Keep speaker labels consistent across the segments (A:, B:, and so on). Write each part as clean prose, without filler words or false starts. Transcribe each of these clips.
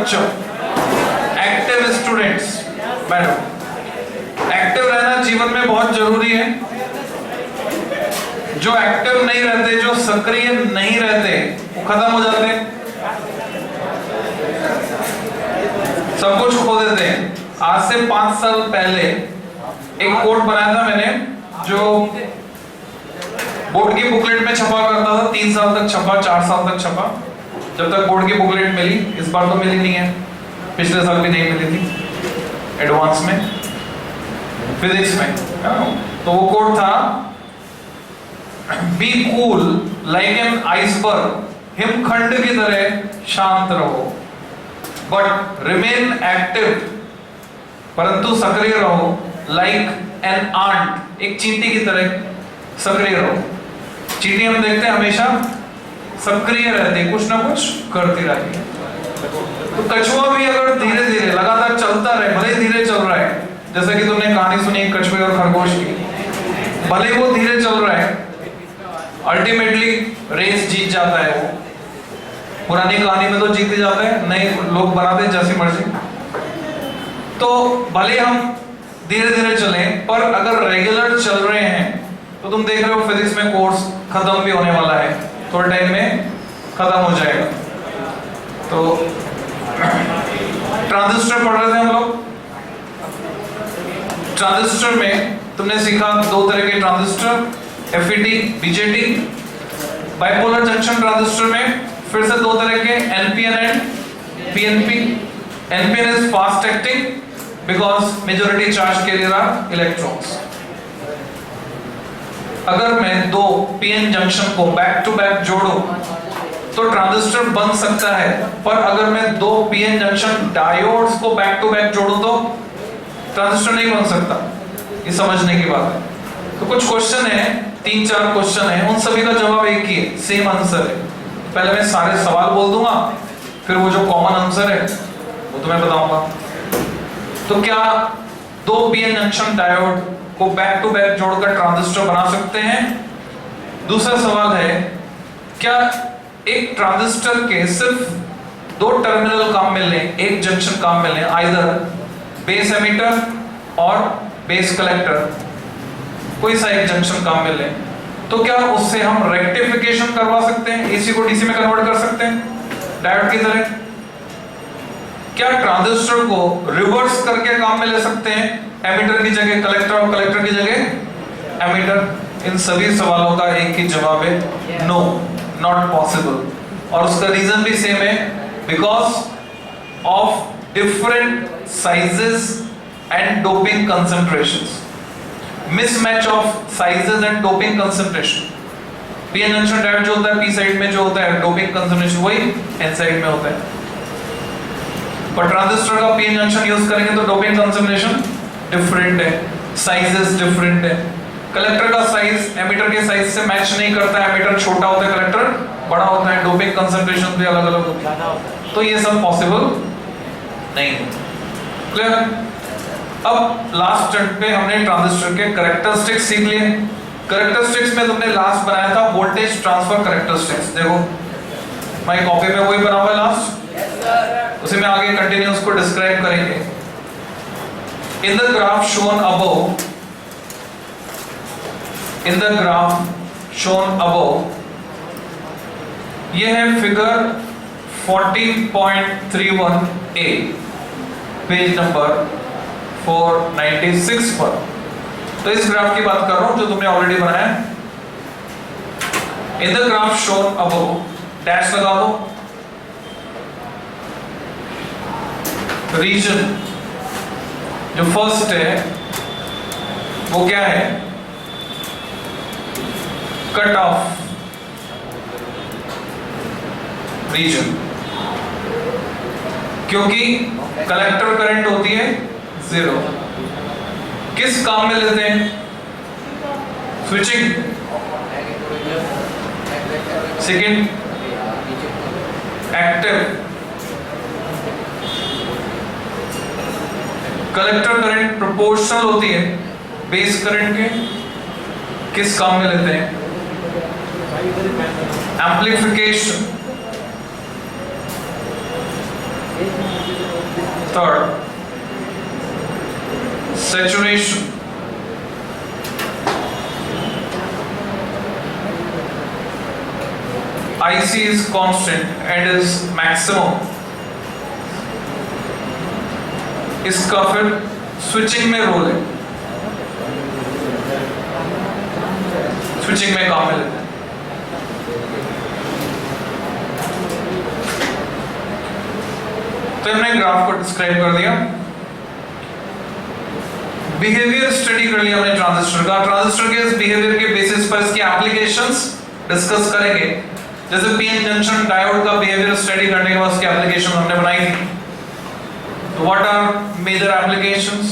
A: बच्चों? Active students. Madam, active रहना जीवन में बहुत जरूरी है। जो एक्टिव नहीं रहते, जो सक्रिय नहीं रहते, वो खत्म हो जाते हैं, सब कुछ खो देते हैं। आज से 5 साल पहले एक कोट बनाया था मैंने, जो बोर्ड की बुकलेट में छपा करता था। 3 साल तक छपा, 4 साल तक छपा, जब तक बोर्ड की बुकलेट मिली। इस बार तो मिली नहीं है, पिछले साल भी नहीं मिली थी एडवांस में, फिजिक्स में। तो वो कोट था, be cool like an iceberg, हिमखंड की तरह शांत रहो, बट रिमेन एक्टिव, परंतु सक्रिय रहो, लाइक एन आंट, एक चींटी की तरह सक्रिय रहो। चींटी हम देखते हैं हमेशा सक्रिय रहती, कुछ ना कुछ करती रहती है। तो कछुआ भी अगर धीरे धीरे लगातार चलता रहे, भले धीरे चल रहा है, जैसे कि तुमने कहानी सुनी कछुए और खरगोश की, भले वो धीरे चल रहा है, अल्टीमेटली रेस जीत जाता है वो। पुरानी कहानी में तो जीत ही जाता है, नए लोग बनाते हैं जैसी मर्जी। तो भले हम धीरे धीरे चलें, पर अगर रेगुलर चल रहे हैं, तो तुम देख रहे हो फिजिक्स में कोर्स खत्म भी होने वाला है, थोड़े टाइम में खत्म हो जाएगा। तो ट्रांजिस्टर पढ़ रहे थे हम लोग। ट्रांजिस्टर में तुमने सीखा 2 तरह के transistor, FET, BJT। Bipolar junction transistor में फिर से 2 तरह के, NPN and PNP। NPN is fast acting because majority charge carrier are electrons. अगर मैं 2 PN जंक्शन को बैक टू बैक जोड़ूं तो ट्रांजिस्टर बन सकता है, पर अगर मैं 2 PN जंक्शन डायोड्स को बैक टू बैक जोड़ूं तो ट्रांजिस्टर नहीं बन सकता। ये समझने की बात है। तो कुछ क्वेश्चन है, 3-4 क्वेश्चन है, उन सभी का जवाब एक ही है, सेम आंसर है। पहले मैं सारे सवाल बोल दूंगा, फिर वो जो कॉमन आंसर है वो तुम्हें बताऊंगा। तो क्या 2 PN जंक्शन डायोड को बैक टू बैक जोड़कर ट्रांजिस्टर बना सकते हैं? दूसरा सवाल है, क्या एक ट्रांजिस्टर के सिर्फ 2 टर्मिनल काम मिलने, एक जंक्शन काम मिलने, आइदर बेस एमिटर और बेस कलेक्टर, कोई सा एक जंक्शन काम मिलने, तो क्या उससे हम रेक्टिफिकेशन करवा सकते हैं, एसी को डीसी में कन्वर्ट कर सकते हैं डायोड की तरह? क्या ट्रांजिस्टर को रिवर्स करके काम में ले सकते हैं, एमिटर की जगह कलेक्टर और कलेक्टर की जगह एमिटर? इन सभी सवालों का एक ही जवाब है, नो, नॉट पॉसिबल। और उसका रीजन भी सेम है, because of different sizes and doping concentrations. Mismatch of sizes and doping concentration. PN junction diode जो होता है, P साइड में जो होता है डोपिंग कंसंट्रेशन वही N साइड में होता है। पर ट्रांजिस्टर का PN जंक्शन यूज करेंगे तो डोपिंग कंसंट्रेशन डिफरेंट है, साइजेस डिफरेंट है। कलेक्टर का साइज एमिटर के साइज से मैच नहीं करता है, एमिटर छोटा होता है, कलेक्टर बड़ा होता है, डोपिंग कंसंट्रेशन भी अलग अलग होती है। तो ये सब पॉसिबल नहीं है। क्लियर? अब लास्ट स्टेप पे हमने ट्रांजिस्टर के कैरेक्टरिस्टिक्स सीख लिए। कैरेक्टरिस्टिक्स में तुमने लास्ट बनाया था वोल्टेज ट्रांसफर कैरेक्टरिस्टिक्स। देखो हमारी कॉपी में वही बना हुआ है लास्ट, उसी में आगे कंटिन्यू उसको डिस्क्राइब करेंगे। In the graph shown above, in the graph shown above, यह है फिगर 14.31a, पेज नंबर 496 पर। तो इस ग्राफ की बात कर रहा हूं जो तुमने ऑलरेडी बनाया है। In the graph shown above, dash लगा दो। रीजन जो फर्स्ट है वो क्या है? कट ऑफ रीजन, क्योंकि कलेक्टर करंट होती है 0। किस काम में लेते हैं? Switching. Second, active. Collector current proportional होती है बेस करंट के। किस काम में लेते हैं? Amplification. Third, saturation. IC is constant and is maximum. इसका फिर स्विचिंग में रोल है, स्विचिंग में काम में लेते हैं। तो हमने ग्राफ को डिस्क्राइब कर दिया, बिहेवियर स्टडी कर लिया हमने ट्रांजिस्टर का। ट्रांजिस्टर के इस बिहेवियर के बेसिस पर इसकी एप्लीकेशंस डिस्कस करेंगे। जैसे पीएन जंक्शन डायोड का बिहेवियर स्टडी करने के बाद उसकी एप्लीकेशन हमने बनाई थी। तो व्हाट आर मेजर एप्लीकेशंस,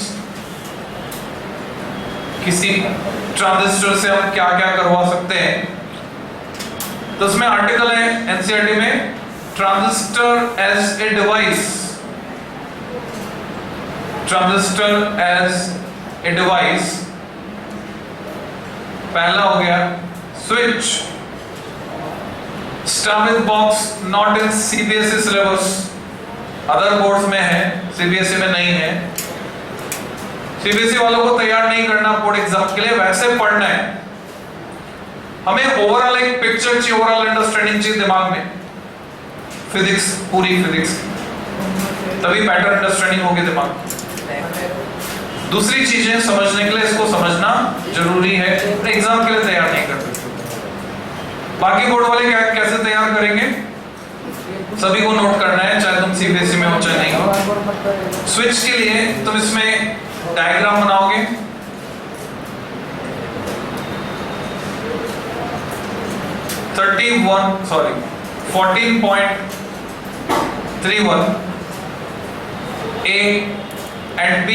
A: किसी ट्रांजिस्टर से हम क्या क्या करवा सकते हैं। तो उसमें आर्टिकल है एनसीईआरटी में, transistor as a device, transistor as a device. पहला हो गया switch, star with box, not in CBSE syllabus, other boards में है, सीबीएसई में नहीं है। सीबीएसई वालों को तैयार नहीं करना बोर्ड एग्जाम के लिए, वैसे पढ़ना है। हमें ओवरऑल एक पिक्चर चाहिए, ओवरऑल अंडरस्टैंडिंग चाहिए दिमाग में, फिजिक्स, पूरी फिजिक्स, तभी बेटर अंडरस्टैंडिंग होगी दिमाग। दूसरी चीजें समझने के लिए इसको समझना जरूरी है, एग्जाम के लिए तैयार नहीं करते। बाकी बोर्ड वाले कैसे तैयार करेंगे, सभी को नोट करना है, चाहे तुम सीबीएसई में हो चाहे नहीं हो। स्विच के लिए तुम इसमें डायग्राम बनाओगे, 14.31 A and B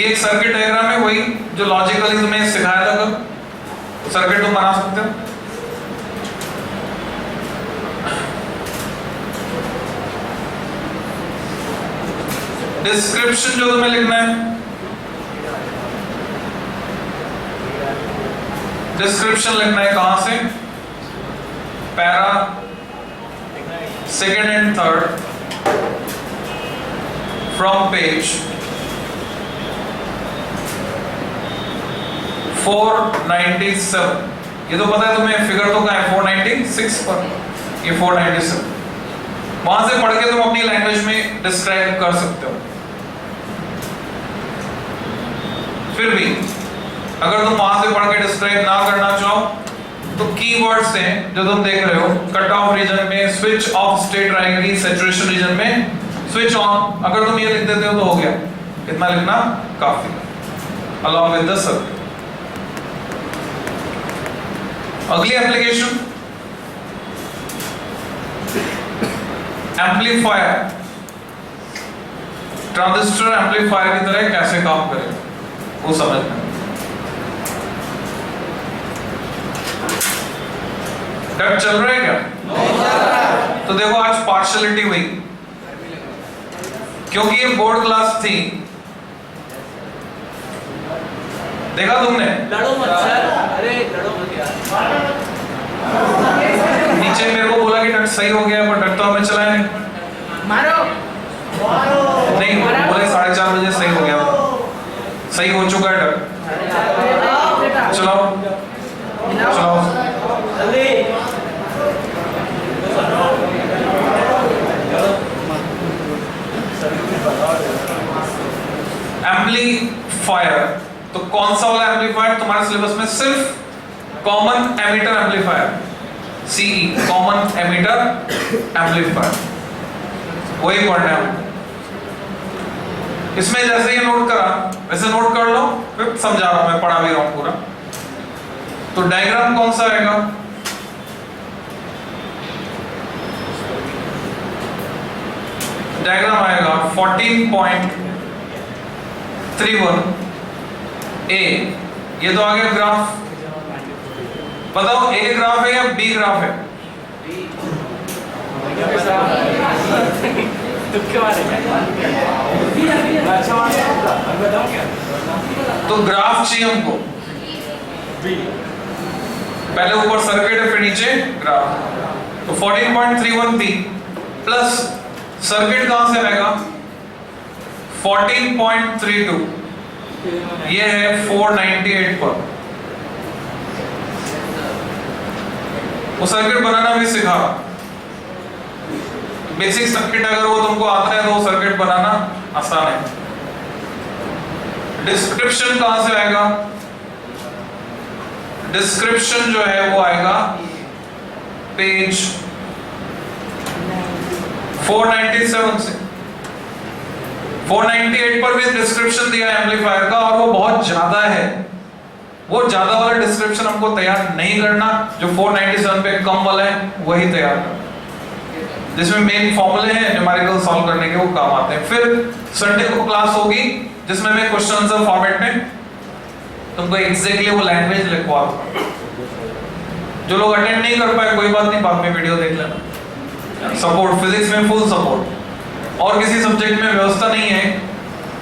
A: एक सर्किट डायग्राम है, वही जो लॉजिकली तुम्हें सिखाया था कल, सर्किट तुम बना सकते हो। डिस्क्रिप्शन जो तुम्हें लिखना है, डिस्क्रिप्शन लिखना है कहां से, para second and third from page 497। ये तो पता है तुम्हें, फिगर तो कहां है, 496 पर, ये 497। वहां से पढ़ के तुम अपनी लैंग्वेज में डिस्क्राइब कर सकते हो। फिर भी अगर तुम वहां से पढ़ के डिस्क्राइब ना करना चाहो तो कीवर्ड्स हैं जो तुम देख रहे हो, कट ऑफ रीजन में स्विच ऑफ स्टेट रहेगी, सैचुरेशन रीजन में स्विच ऑन। अगर तुम ये लिख देते हो तो हो गया, इतना लिखना काफी, अलॉन्ग विद द सर्किट। अगली एप्लीकेशन एम्पलीफायर, ट्रांजिस्टर एम्पलीफायर की तरह कैसे काम करेगा वो समझना। डर चल रहा है क्या? तो देखो आज पार्शियलिटी हुई, क्योंकि ये बोर्ड क्लास थी। देखा तुमने?
B: लड़ो मत सर, अरे लड़ो मत यार।
A: नीचे मेरे को बोला कि डट सही हो गया, पर डट तो हमें चलाया नहीं।
B: मारो
A: नहीं बोले 4:30 बजे सही हो गया, सही हो चुका है डट। चलाओ चलाओ
B: जल्दी।
A: एम्पलीफायर, तो कौन सा वाला एम्पलीफायर तुम्हारे सिलेबस में? सिर्फ common emitter amplifier, CE, common emitter amplifier, वही पढ़ना है। इसमें जैसे ये नोट करा वैसे नोट कर लो, फिर समझा रहा हूं मैं, पढ़ा भी रहा हूं पूरा। तो डायग्राम कौन सा आएगा? डायग्राम आएगा 14.31 ए। ये तो आ गया ग्राफ। बताओ ए ग्राफ है या बी ग्राफ है? तो ग्राफ चाहिए हमको, पहले ऊपर सर्किट है फिर नीचे ग्राफ। तो 14.31 बी प्लस सर्किट कहां से आएगा? 14.32, ये है 498 पर। वो सर्किट बनाना भी सिखा। बेसिक सर्किट अगर वो तुमको आता है तो वो सर्किट बनाना आसान है। डिस्क्रिप्शन कहां से आएगा? डिस्क्रिप्शन जो है वो आएगा पेज 497 से। 498 पर भी डिस्क्रिप्शन दिया है एम्पलीफायर का, और वो बहुत ज्यादा है। वो ज्यादा वाला डिस्क्रिप्शन हमको तैयार नहीं करना, जो 497 पे कम वाला है वही तैयार करना, जिसमें मेन फॉर्मूले हैं न्यूमेरिकल सॉल्व करने के, वो काम आते हैं। फिर संडे को क्लास होगी जिसमें मैं क्वेश्चन आंसर फॉर्मेट में तुमको एग्जैक्टली वो लैंग्वेज लिखवा दूंगा। जो लोग अटेंड नहीं कर पाए कोई बात नहीं, बाद में वीडियो देख लेना। सपोर्ट फिजिक्स में फुल सपोर्ट, और किसी सब्जेक्ट में व्यवस्था नहीं है,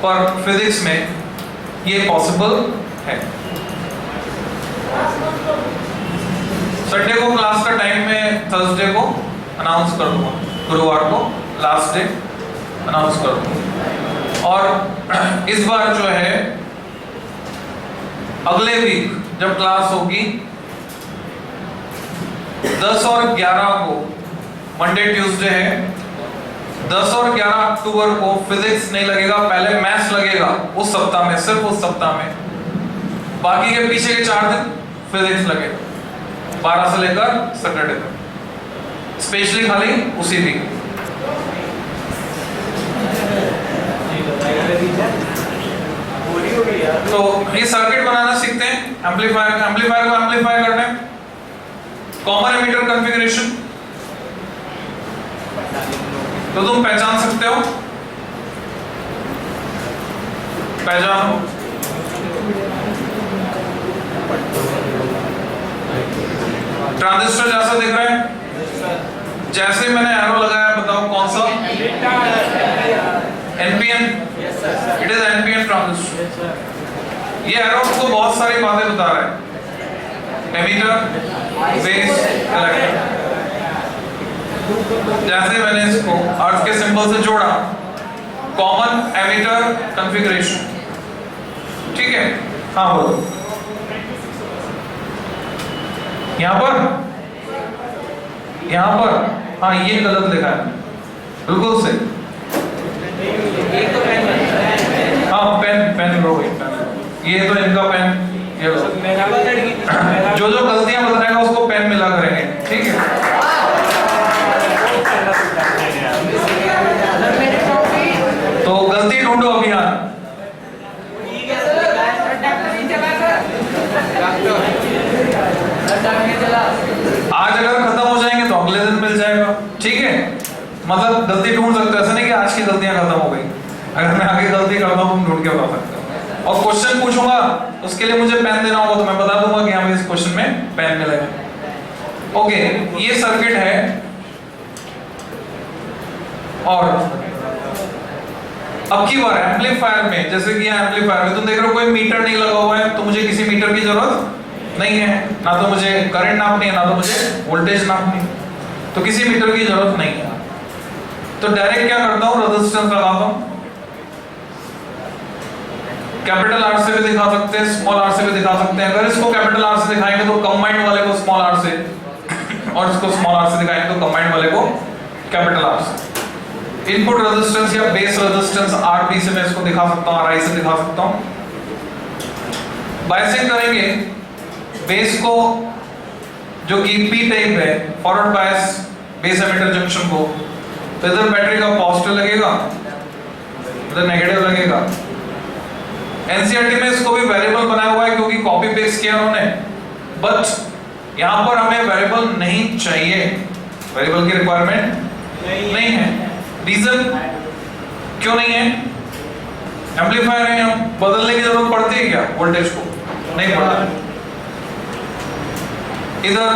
A: पर फिजिक्स में ये पॉसिबल है। संडे को क्लास का टाइम में थर्सडे को अनाउंस कर दूंगा, गुरुवार को लास्ट डे अनाउंस कर दूंगा। और इस बार जो है अगले वीक जब क्लास होगी 10 और 11 को, मंडे ट्यूसडे है, 10 और 11 अक्टूबर को फिजिक्स नहीं लगेगा, पहले मैथ्स लगेगा उस सप्ताह में, सिर्फ उस सप्ताह में। बाकी के पीछे के 4 दिन फिजिक्स लगेगा, 12 से लेकर सैटरडे तक, स्पेशली खाली उसी वीक। तो ये सर्किट बनाना सीखते हैं, एम्पलीफायर को एम्पलीफाई करने, कॉमन एमिटर कॉन्फ़िगरेशन तो तुम पहचान सकते हो, पहचानो। ट्रांजिस्टर जैसा दिख रहा है, जैसे मैंने एरो लगाया, बताओ कौन सा? NPN, it is NPN transistor. ये एरो आपको बहुत सारी बातें बता रहा है, एमीटर, बेस, कलेक्टर। जैसे मैंने इसको अर्थ के सिंबल से जोड़ा, कॉमन एमीटर कॉन्फ़िगरेशन, ठीक है? हाँ बोलो। यहाँ पर हाँ, ये गलत लिखा है, बिल्कुल से। हाँ, पेन लो, ये तो इनका पेन, ये लो। जो गलतियां बताएगा उसको पेन मिला करेंगे, ठीक है? तो गलती ढूंढो अभियान। आज अगर खत्म हो जाएंगे तो अगले दिन मिल जाएगा, ठीक है? मतलब गलती ढूंढ सकते हो, ऐसा नहीं कि आज की गलतियां खत्म हो गई। अगर मैं आगे गलती करता हूँ ढूंढ के बता सकता हूँ। और क्वेश्चन पूछूंगा उसके लिए मुझे पेन देना होगा, तो मैं बता दूंगा कि हमें इस क्वेश्चन में पेन मिलेगा। ओके, ये सर्किट है। और अब की बार एम्पलीफायर में, जैसे कि यहाँ एम्पलीफायर में तुम देख रहे हो कोई मीटर नहीं लगा हुआ है, तो मुझे किसी मीटर की जरूरत नहीं है, ना तो मुझे करंट नापनी है, ना तो मुझे वोल्टेज नापनी है, तो किसी मीटर की जरूरत नहीं है। तो डायरेक्ट क्या करता हूँ, रेजिस्टेंस लगाता हूँ। कैपिटल आर से भी दिखा सकते हैं, स्मॉल आर से भी दिखा सकते हैं। अगर इसको कैपिटल आर से दिखाएंगे तो कंबाइंड वाले को स्मॉल आर से, और इसको स्मॉल आर से दिखाएंगे तो कंबाइंड वाले को कैपिटल आर से। इनपुट रेजिस्टेंस या बेस रेजिस्टेंस आरबी से मैं इसको दिखा सकता हूँ, आरआई से दिखा सकता हूँ। बायसिंग करेंगे बेस को, जो कि पी टाइप है, forward bias base emitter junction को, तो इधर बैटरी का पॉजिटिव लगेगा, इधर नेगेटिव लगेगा। एनसीईआरटी में इसको भी वेरिएबल बनाया हुआ है क्योंकि कॉपी पेस्ट किया उन्होंने, बट यहां पर हमें वेरिएबल नहीं चाहिए, वेरिएबल की रिक्वायरमेंट नहीं है। रीजन क्यों नहीं है? एम्पलीफायर है, हम बदलने की जरूरत पड़ती है क्या वोल्टेज को? नहीं पड़ता। इधर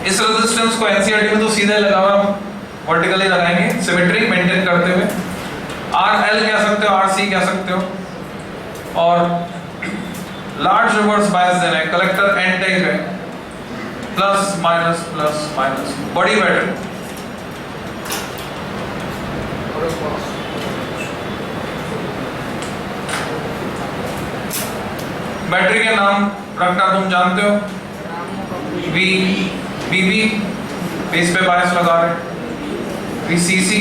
A: इस रेजिस्टेंस को एनसीईआरटी में तो सीधे लगा हुआ, वर्टिकली लगाएंगे सिमेट्री मेंटेन करते हुए। आर एल कह सकते हो, आर सी कह सकते हो। और लार्ज रिवर्स बायस देना है, कलेक्टर एन टाइप है, प्लस माइनस, बड़ी बैटरी। बैटरी के नाम रखना तुम जानते हो, वी बीबी बेस पे बायस लगा रहे, वीसीसी।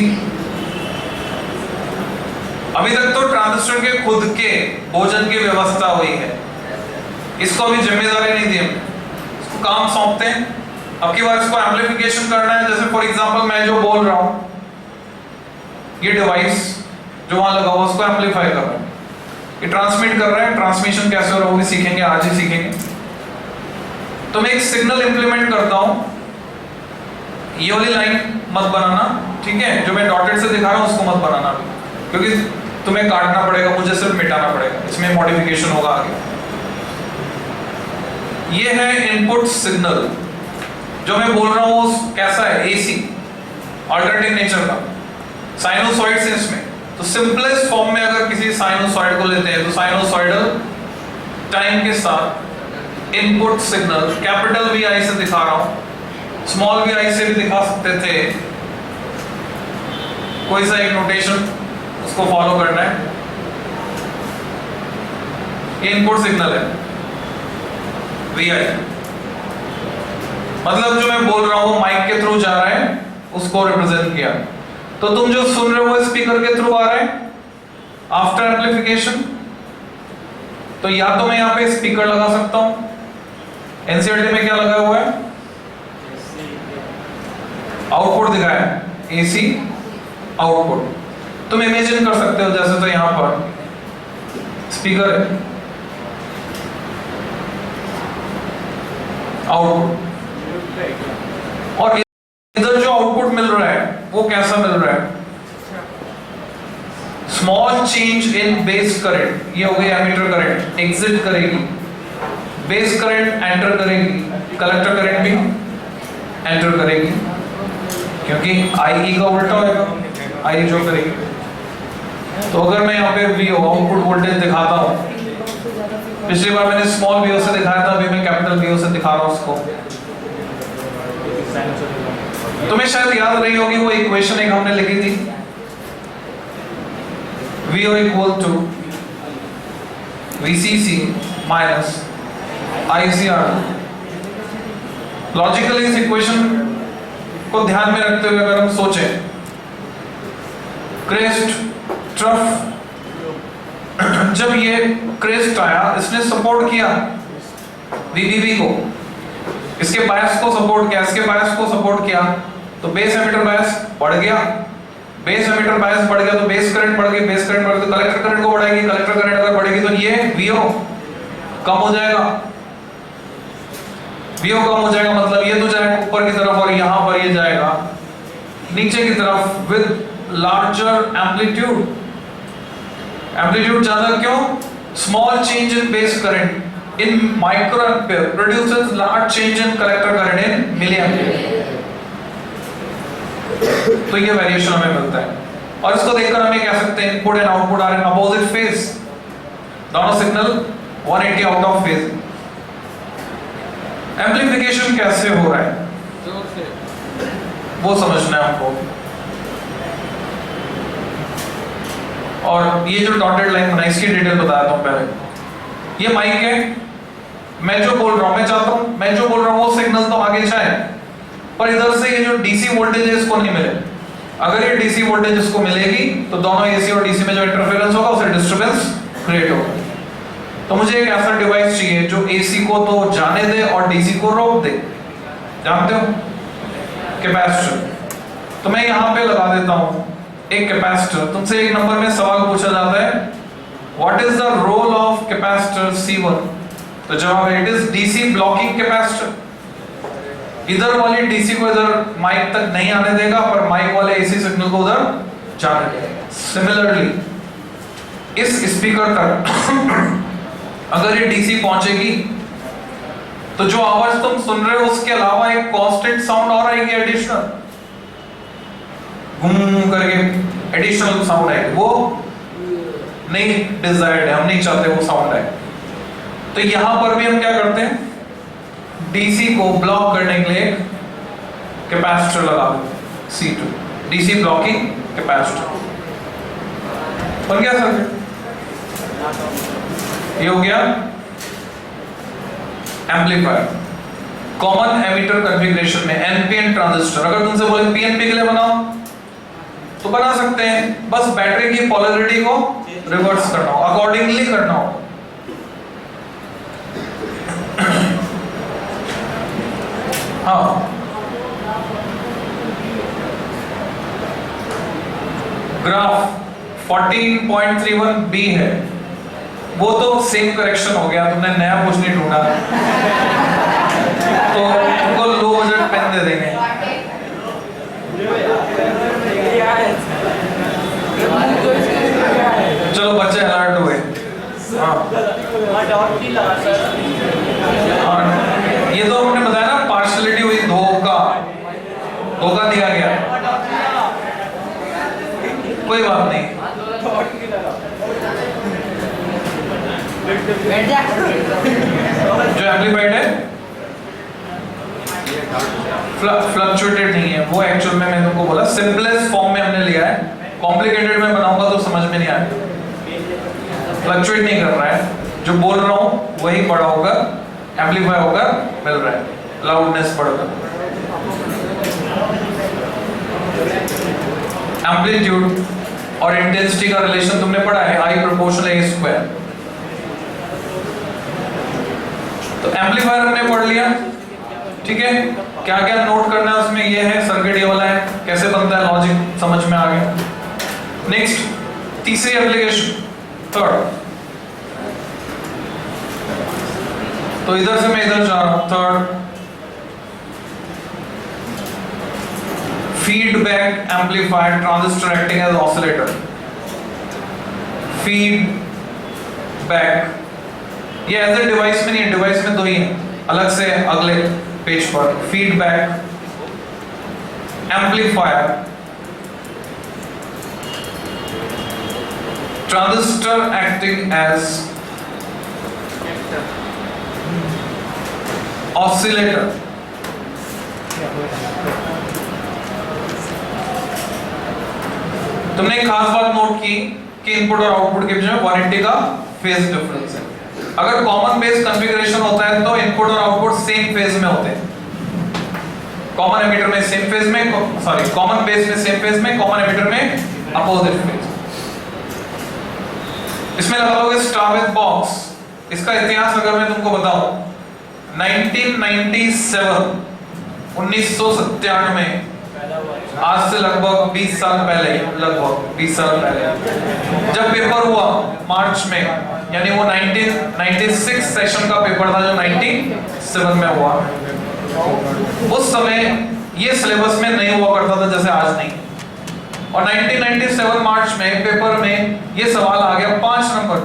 A: अभी तक तो ट्रांजिस्टर के खुद के भोजन की व्यवस्था हुई है, इसको अभी जिम्मेदारी नहीं दी हमने, इसको काम सौंपते हैं। अब की बार इसको एम्प्लीफिकेशन करना है। जैसे फॉर एग्जांपल मैं जो बोल रहा हूं, ये डिवाइस जो वहां लगा हुआ उसको एम्पलीफाई कर रहा है, ये ट्रांसमिट कर रहा है। ट्रांसमिशन कैसे हो रहा है वो भी सीखेंगे, आज ही सीखेंगे। तो मैं एक सिग्नल इंप्लीमेंट करता हूं, ये वाली लाइन मत बनाना, ठीक है, जो मैं डॉटेड से दिखा रहा हूं उसको मत बनाना, क्योंकि तुम्हें काटना पड़ेगा, मुझे सिर्फ मिटाना पड़ेगा, इसमें मॉडिफिकेशन होगा आगे। ये है इनपुट सिग्नल, जो मैं बोल रहा हूं वो कैसा है, एसी, अल्टरनेटिव नेचर का, साइनोसॉइड से इसमें। तो सिंपलेस्ट फॉर्म में अगर किसी साइनोसॉइड को लेते हैं तो साइनोसॉइडल टाइम के साथ इनपुट सिग्नल कैपिटल वी आई से दिखा रहा हूं, स्मॉल वी आई से भी दिखा सकते थे, कोई सा एक नोटेशन उसको फॉलो करना है। ये इनपुट सिग्नल है वी आई, मतलब जो मैं बोल रहा हूं माइक के थ्रू जा रहा है, उसको रिप्रेजेंट किया। तो तुम जो सुन रहे हो वो स्पीकर के थ्रू आ रहे हैं आफ्टर एम्प्लीफिकेशन। तो या तो मैं यहाँ पे स्पीकर लगा सकता हूं, एनसीईआरटी में क्या लगा हुआ है, आउटपुट दिखाया है, एसी आउटपुट। तुम इमेजिन कर सकते हो जैसे, तो यहां पर स्पीकर है, आउटपुट, और इधर जो आउटपुट मिल रहा है वो कैसा मिल रहा है, small change in base current. ये हो गई एमीटर करंट, एग्जिट करेगी, बेस करंट एंटर करेगी, कलेक्टर करंट भी एंटर करेगी, क्योंकि आई का उल्टा होगा, आई जो करेगी। तो अगर मैं यहाँ पे वीओ आउटपुट वोल्टेज दिखाता हूँ, पिछली बार मैंने स्मॉल वीओ से दिखाया था, अभी मैं कैपिटल वीओ से दिखा रहा हूँ उसको। तुम्हें शायद याद रही होगी वो इक्वेशन एक हमने लिखी थी, VO equal to VCC minus ICR. Logically इस इक्वेशन को ध्यान में रखते हुए अगर हम सोचें, क्रेस्ट ट्रफ, जब ये क्रेस्ट आया इसने सपोर्ट किया वीबीबी को, इसके बायस को सपोर्ट किया, इसके बायस को सपोर्ट किया, तो बेस एमिटर बायस बढ़ गया, बेस एमिटर बायस बढ़ गया तो बेस करंट बढ़ गई, बेस करंट बढ़ गई तो कलेक्टर करंट को बढ़ाएगी, कलेक्टर करंट अगर बढ़ेगी तो ये वीओ कम हो जाएगा, वीओ कम हो जाएगा मतलब ये तो जाएगा ऊपर की तरफ और यहां पर ये जाएगा नीचे की तरफ विद लार्जर एम्पलीट्यूड। एम्पलीट्यूड ज्यादा क्यों, small change in base current in micro ampere produces large change in collector current in milli ampere. तो ये वेरिएशन हमें मिलता है, और इसको देखकर हमें कह सकते हैं input and output are in opposite phase, दोनों signal 180 out of phase. Amplification कैसे हो रहा है वो समझना है हमको। और ये जो डॉटेड लाइन बनाई इसकी डिटेल बताया था पहले। ये माइक है, मैं जो बोल रहा हूं, मैं चाहता हूं मैं जो बोल रहा हूं वो सिग्नल तो आगे जाए, पर इधर से ये जो डीसी वोल्टेज है इसको नहीं मिले। अगर ये डीसी वोल्टेज इसको मिलेगी तो दोनों एसी और डीसी में जो इंटरफेरेंस होगा उससे डिस्टरबेंस क्रिएट होगा। तो मुझे एक ऐसा डिवाइस चाहिए जो एसी को तो जाने दे और डीसी को रोक दे, जानते हो, कैपेसिटर। तो मैं यहां पे लगा देता हूं एक कैपेसिटर। तुमसे एक नंबर में सवाल पूछा जाता है, what is the role of capacitor C1? तो जवाब है it is DC blocking capacitor. इधर वाली डीसी को इधर माइक तक नहीं आने देगा, पर माइक वाले एसी सिग्नल को उधर जाने देगा। सिमिलरली इस स्पीकर तक अगर ये डीसी पहुंचेगी तो जो आवाज तुम सुन रहे हो उसके अलावा एक कांस्टेंट साउंड और आएगी, एडिशनल घूम करके एडिशनल साउंड आएगी, वो नहीं डिजायर्ड है, हम नहीं चाहते वो साउंड आए। तो यहां पर भी हम क्या करते हैं, डीसी को ब्लॉक करने के लिए कैपेसिटर लगा C2, डीसी ब्लॉकिंग कैपेसिटर। बन गया सर, ये हो गया एम्पलीफायर कॉमन एमिटर कॉन्फ़िगरेशन में एनपीएन ट्रांजिस्टर, अगर तुमसे बोले पीएनपी के लिए बनाओ तो बना सकते हैं, बस बैटरी की पोलैरिटी को रिवर्स करना हो, अकॉर्डिंगली करना हो। हाँ, ग्राफ 14.31b है, वो तो सेम करेक्शन हो गया, तुमने नया कुछ नहीं ढूंढा तो तुमको लो बजट पेन दे देंगे। चलो बच्चे अलर्ट हुए। हाँ, ये तो हमने बताया ना, पार्शियलिटी हुई, धोखा दिया गया, कोई बात नहीं। जो एम्पलीफाइड है फ्लक्चुएटेड नहीं है, वो एक्चुअल में मैंने तुमको बोला सिंपलेस्ट फॉर्म में हमने लिया है, कॉम्प्लिकेटेड में बनाऊंगा तो समझ में नहीं आएगा। फ्लक्चुएट नहीं कर रहा है, जो बोल रहा हूं वही पढ़ा होगा, एम्पलीफाई होकर मिल रहा है, लाउडनेस बढ़कर। एम्पलीट्यूड और इंटेंसिटी का रिलेशन तुमने पढ़ा है, I प्रोपोर्शनल A स्क्वायर। तो एम्पलीफायर हमने पढ़ लिया, ठीक है। क्या क्या नोट करना है उसमें, ये है सर्किट, ये वाला है, कैसे बनता है, लॉजिक समझ में आ गया। नेक्स्ट, तीसरी एप्लीकेशन, थर्ड, तो इधर से मैं इधर जा रहा हूं, third, feedback amplifier transistor acting as oscillator. Feedback ये एज ए डिवाइस में नहीं है, डिवाइस में दो ही है, अलग से अगले पेज पर। Feedback amplifier transistor acting as oscillator. तुमने एक खास बात नोट की कि इनपुट और आउटपुट के बीच में 180 का फेज डिफरेंस है। अगर कॉमन बेस कॉन्फ़िगरेशन होता है तो इनपुट और आउटपुट सेम फेज में होते हैं, कॉमन एमिटर में सेम फेज में, सॉरी कॉमन बेस में सेम फेज में, कॉमन एमिटर में अपोजिट फेज। इसमें लगाओगे स्टार विद बॉक्स। इसका इतिहास अगर मैं तुमको बताऊं, 1997 आज से लगभग 20 साल पहले, लगभग 20 साल पहले जब पेपर हुआ मार्च में, यानी वो 1996 सेशन का पेपर था जो 97 में हुआ। उस समय ये सिलेबस में नहीं हुआ करता था जैसे आज नहीं, और 1997 मार्च में पेपर में ये सवाल आ गया 5 नंबर।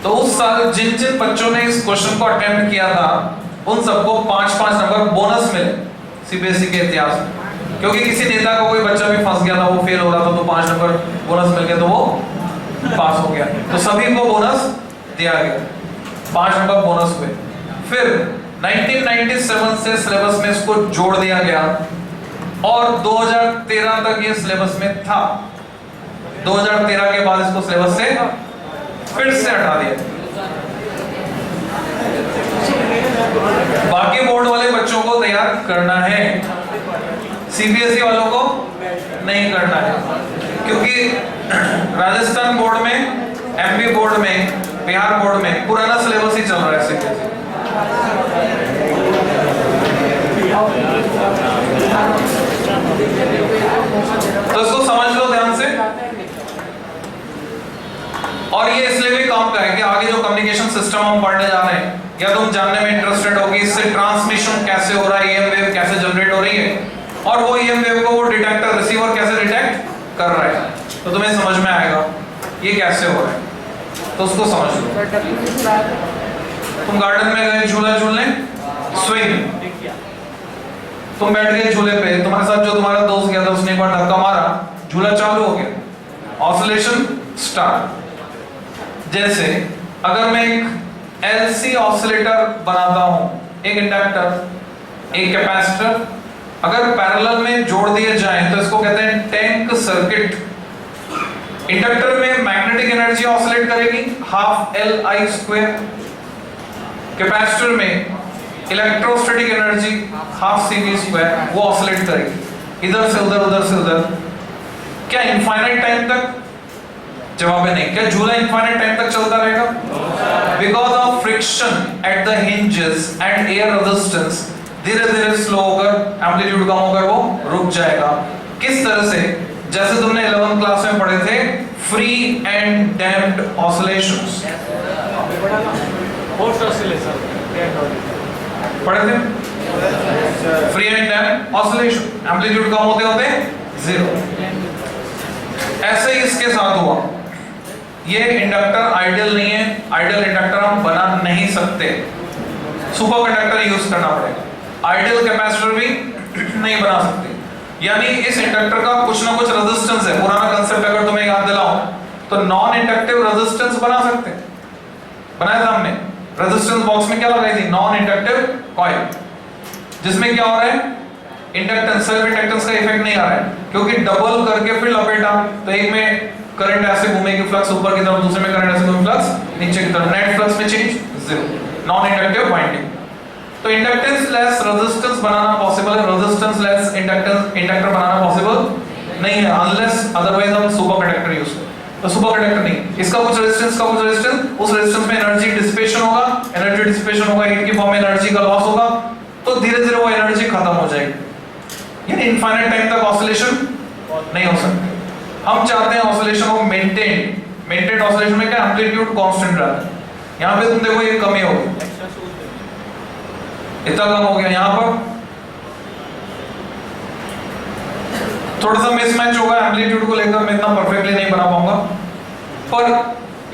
A: तो उस साल जिन जिन बच्चों ने इस क्वेश्चन को अटेम्प्ट किया था उन सबको 5-5 नंबर बोनस मिले सीबीएसई के इतिहास में, क्योंकि किसी नेता का कोई बच्चा भी फंस गया था, वो फेल हो रहा था, तो 5 नंबर बोनस मिल गया तो वो पास हो गया, तो सभी को बोनस दिया गया, 5 नंबर बोनस हुए। फिर 1997 से सिलेबस में इसको जोड़ दिया गया और 2013 तक ये सिलेबस में था। 2013 के बाद इसको सिलेबस से फिर से हटा दिया। बाकी बोर्ड वाले बच्चों को तैयार करना है, सीबीएसई वालों को नहीं करना है, क्योंकि राजस्थान बोर्ड में, एमपी बोर्ड में, बिहार बोर्ड में पुराना सिलेबस ही चल रहा है सीबीएसई। तो इसको समझ लो ध्यान से। और ये इसलिए भी काम का है कि आगे जो कम्युनिकेशन सिस्टम हम पढ़ने जा रहे हैं, या तुम जानने में इंटरेस्टेड होगी इससे ट्रांसमिशन कैसे हो रहा है, ईएम वेव कैसे जनरेट हो रही है, और वो ईएम वेव को वो डिटेक्टर रिसीवर कैसे डिटेक्ट कर रहा है, तो तुम्हें समझ में आएगा ये कैसे हो रहा है, तो उसको समझ लो। तुम गार्डन में गए झूला झूलने, स्विंग, तुम बैठ गए झूले पे, तुम्हारे साथ जो तुम्हारा दोस्त गया था उसने एक बार धक्का मारा, झूला चालू हो गया, ऑसिलेशन स्टार्ट। जैसे अगर मैं एक एलसी ऑसिलेटर बनाता हूं, एक इंडक्टर, एक कैपेसिटर, अगर पैरेलल में जोड़ दिए जाएं तो इसको कहते हैं टैंक सर्किट। इंडक्टर में मैग्नेटिक एनर्जी ऑसिलेट करेगी, ½ Li², कैपेसिटर में electrostatic energy half CV square वो ऑसिलेट करेगी इधर से उधर, उधर से उधर। क्या इनफाइनाइट टाइम तक? जवाब है नहीं। क्या झूला इनफाइनाइट टाइम तक चलता रहेगा? Because of friction at the hinges and air resistance धीरे धीरे स्लो होकर एम्पलीट्यूड कम होकर वो रुक जाएगा। किस तरह से? जैसे तुमने 11th क्लास में पढ़े थे free and damped oscillations
B: force oscillation
A: पढ़े थे? Free and damped oscillation amplitude कम होते होते जीरो। ऐसे ही इसके साथ हुआ। ये इंडक्टर आइडियल नहीं है, आइडियल इंडक्टर हम बना नहीं सकते, सुपर कंडक्टर यूज करना पड़ेगा। आइडियल कैपेसिटर भी नहीं बना सकते। यानी इस इंडक्टर का कुछ ना कुछ रेजिस्टेंस है। पुराना कांसेप्ट अगर तुम्हें याद दिलाऊं तो नॉन इंडक्टिव रेजिस्टेंस बना सकते हैं। बनाया था हमने। रेजिस्टेंस बॉक्स में क्या लगाई थी? नॉन इंडक्टिव कॉइल, जिसमें क्या हो रहा है? इंडक्टेंस, सेल्फ इंडक्टेंस का इफेक्ट नहीं आ रहा है, क्योंकि डबल करके फिर लपेटा तो एक में करंट ऐसे घूमेगी फ्लक्स ऊपर की तरफ, दूसरे में करंट ऐसे घूमेगी फ्लक्स नीचे की तरफ, नेट फ्लक्स में change zero. Non inductive winding. तो इंडक्टेंस लेस रेजिस्टेंस बनाना पॉसिबल है, रेजिस्टेंस लेस इंडक्टर बनाना पॉसिबल नहीं है अनलेस अदरवाइज हम सुपर कंडक्टर यूज करें। तो सुपर कंडक्टर नहीं, इसका कुछ रेजिस्टेंस का कुछ रेजिस्टेंस, उस रेजिस्टेंस में एनर्जी डिसिपेशन होगा, एनर्जी डिसिपेशन होगा, हीट की फॉर्म में एनर्जी का लॉस होगा, तो धीरे धीरे वो एनर्जी खत्म हो जाएगी। यानी इनफाइनाइट टाइम तक ऑसिलेशन नहीं हो सकती। हम चाहते हैं ऑसिलेशन को मेंटेन ऑसिलेशन में क्या एम्पलीट्यूड कांस्टेंट रहता है। यहां पे तुम देखो ये कमी होगी, इतना कम हो गया, यहां पर थोड़ा सा मिसमैच होगा एम्पलीट्यूड को लेकर, मैं इतना परफेक्टली नहीं बना पाऊंगा, पर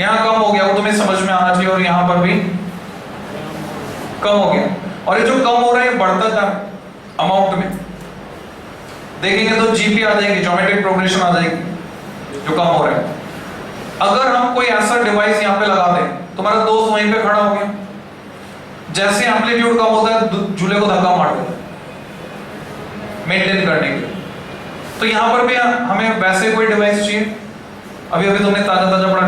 A: यहां कम हो गया, वो तुम्हें समझ में आना चाहिए, और यहां पर भी कम हो गया। और ये जो कम हो रहा है बढ़ता जा अमाउंट में देखेंगे तो जीपी आ जाएगी, ज्योमेट्रिक प्रोग्रेशन आ जाएगी जो कम हो रहा है। अगर हम कोई ऐसा डिवाइस यहाँ पे लगा दें, तुम्हारा दोस्त वहीं पे खड़ा हो गया, जैसे एम्पलीट्यूड कम होता है झूले को धक्का मार देता है मेंटेन करने के लिए। तो यहाँ पर भी हमें वैसे कोई डिवाइस चाहिए। अभी अभी तुमने ताजा ताजा पढ़ा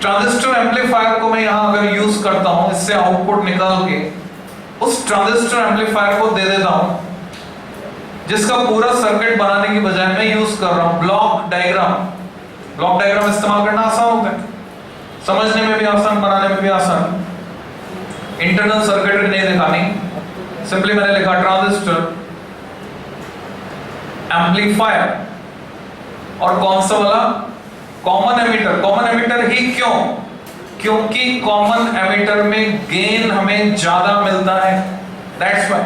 A: ट्रांजिस्टर एम्पलीफायर को मैं यहाँ अगर यूज करता हूँ, इससे आउटपुट निकाल के उस ट्रांजिस्टर एम्पलीफायर को दे देता हूँ, जिसका पूरा सर्किट बनाने की बजाय मैं यूज कर रहा हूँ ब्लॉक डायग्राम। ब्लॉक डायग्राम इस्तेमाल करना आसान होता है, समझने में भी आसान, बनाने में भी आसान। इंटरनल सर्किटरी नहीं दिखानी, सिंपली मैंने लिखा ट्रांजिस्टर एम्पलीफायर, और कौन सा वाला? Common emitter. कॉमन एमिटर ही क्यों? क्योंकि कॉमन एमिटर में गेन हमें ज्यादा मिलता है, दैट्स व्हाई।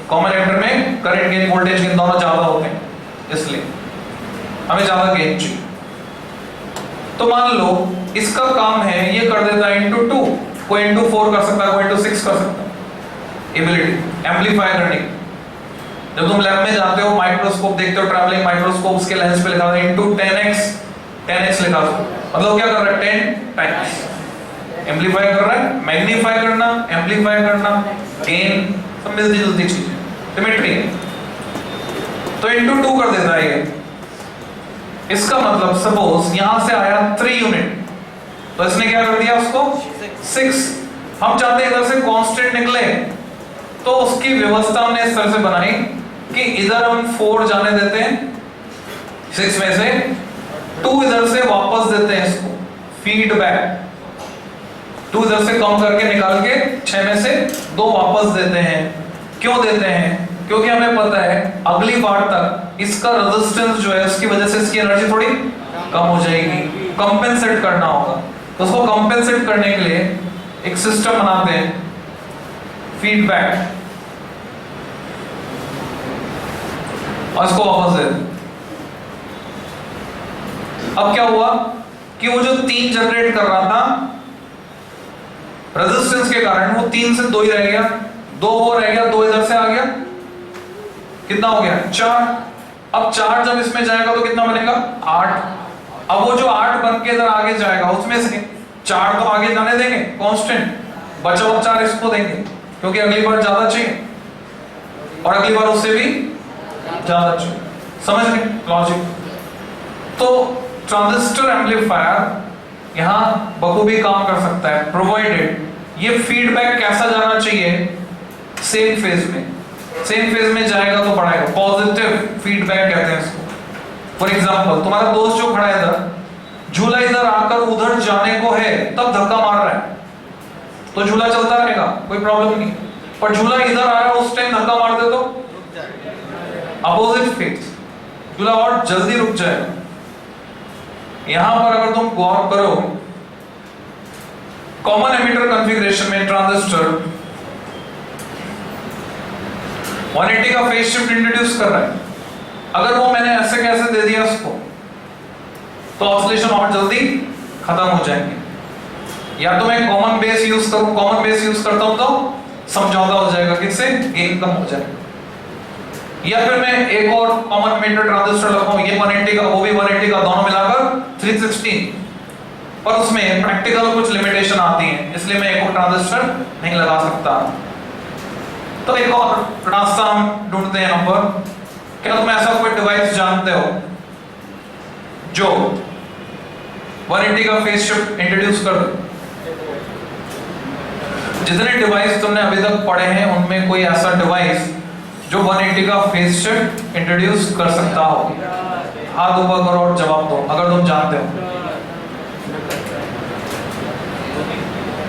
A: कॉमन एमिटर में करंट गेन, वोल्टेज गेन दोनों ज्यादा होते हैं, इसलिए हमें ज्यादा गेन चाहिए। तो मान लो इसका काम है ये कर देता है इनटू 2, कोई इनटू 4 कर सकता है, कोई इनटू 6 कर सकता है, एबिलिटी एम्पलीफाई करने की। जब तुम लैब में जाते हो, माइक्रोस्कोप देखते हो, ट्रैवलिंग माइक्रोस्कोप, उसके लेंस पे लिखा होता है इनटू 10x लिखा होता है, मतलब क्या कर रहा है? 10 टाइम्स एम्पलीफाई कर रहा है। मैग्नीफाई करना, एम्पलीफाई करना, गेन सब मिलती जुलती चीजें, सिमेट्री। तो इनटू 2 कर देता है ये। इसका मतलब सपोज यहां से आया 3 यूनिट, तो इसने क्या कर दिया उसको 6। हम चाहते हैं इधर से कांस्टेंट निकले, तो उसकी व्यवस्था हमने इस तरह से बनाई कि इधर हम 4 जाने देते हैं 6 में से, 2 इधर से वापस देते हैं इसको, फीडबैक। 2 इधर से कम करके निकाल के 6 में से 2 वापस देते हैं। क्यों देते हैं? क्योंकि हमें पता है अगली बार तक इसका रेजिस्टेंस जो है उसकी वजह से इसकी एनर्जी थोड़ी कम हो जाएगी, कंपेंसेट करना होगा। तो उसको कंपेंसेट करने के लिए एक सिस्टम बनाते हैं, फीडबैक, और इसको वापस दे दें। अब क्या हुआ कि वो जो 3 जनरेट कर रहा था रेजिस्टेंस के कारण, वो 3 से 2 ही रह गया, 2 वो रह गया, 2 इधर से आ गया, कितना हो गया? 4। अब 4 जब इसमें जाएगा तो कितना बनेगा? 8। अब वो जो 8 बन के इधर आगे जाएगा, उसमें से 4 तो आगे जाने देंगे कांस्टेंट, बचा हुआ 4 इसको देंगे, क्योंकि अगली बार ज्यादा चाहिए और अगली बार उससे भी ज्यादा चाहिए। समझ गए लॉजिक? तो ट्रांजिस्टर एम्पलीफायर यहां बखूबी काम कर सकता है, प्रोवाइडेड ये फीडबैक कैसा जाना चाहिए? सेम फेज में, सेम फेज में जाएगा तो बढ़ाएगा। पॉजिटिव फीडबैक कहते हैं इसको। फॉर एग्जांपल, तुम्हारा दोस्त जो खड़ा है इधर, झूला इधर आकर उधर जाने को है, तब धक्का मार रहा है तो झूला चलता रहेगा, कोई प्रॉब्लम नहीं। पर झूला इधर आ रहा है, उस टाइम धक्का मार दे तो अपोजिट फेज, झूला और जल्दी रुक जाएगा। यहां पर अगर तुम गौर करो, कॉमन एमिटर कॉन्फ़िगरेशन में ट्रांजिस्टर 180 का फेज शिफ्ट इंट्रोड्यूस कर रहा है। अगर वो मैंने ऐसे कैसे दे दिया उसको, तो ऑसिलेशन और जल्दी खत्म हो जाएंगे। या तो मैं कॉमन बेस यूज करूं, कॉमन बेस यूज करता हूं तो समझौता हो जाएगा, किससे? गेन कम हो जाएगा। या फिर मैं एक और कॉमन एमिटर ट्रांजिस्टर लगाऊं, ये 180 का, वो भी 180 का, दोनों मिलाकर 316, पर उसमें प्रैक्टिकल कुछ लिमिटेशन आती हैं, इसलिए मैं एक और ट्रांजिस्टर नहीं लगा सकता। तो एक और रास्ता हम ढूंढते हैं यहाँ पर। क्या तुम ऐसा कोई डिवाइस जानते हो जो 180 का फेज शिफ्ट इंट्रोड्यूस कर दे? जितने डिवाइस तुमने अभी तक पढ़े हैं उनमें कोई ऐसा डिवाइस जो 180 का फेज शिफ्ट इंट्रोड्यूस कर सकता हो? हाथ ऊपर करो और जवाब दो अगर तुम जानते हो।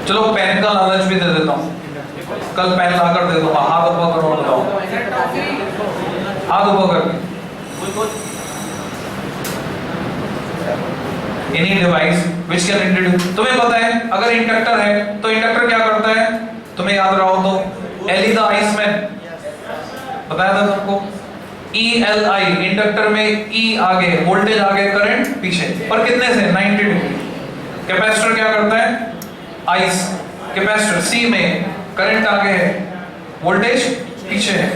A: चलो पेन का लालच भी दे देता हूं, कल पेन लाकर दे दूंगा। हाथ ऊपर करो और बताओ, हाथ ऊपर करके। Any device which can introduce, तुम्हें पता है अगर इंडक्टर है तो इंडक्टर क्या करता है, तुम्हें याद रहा हो तो एली द आइसमैन बताया था तुमको। ELI, इंडक्टर में E आगे, वोल्टेज आगे, करंट पीछे, पर कितने से? 90 डिग्री। कैपेसिटर क्या करता है? आइस कैपेसिटर C में करंट आगे है, वोल्टेज पीछे है,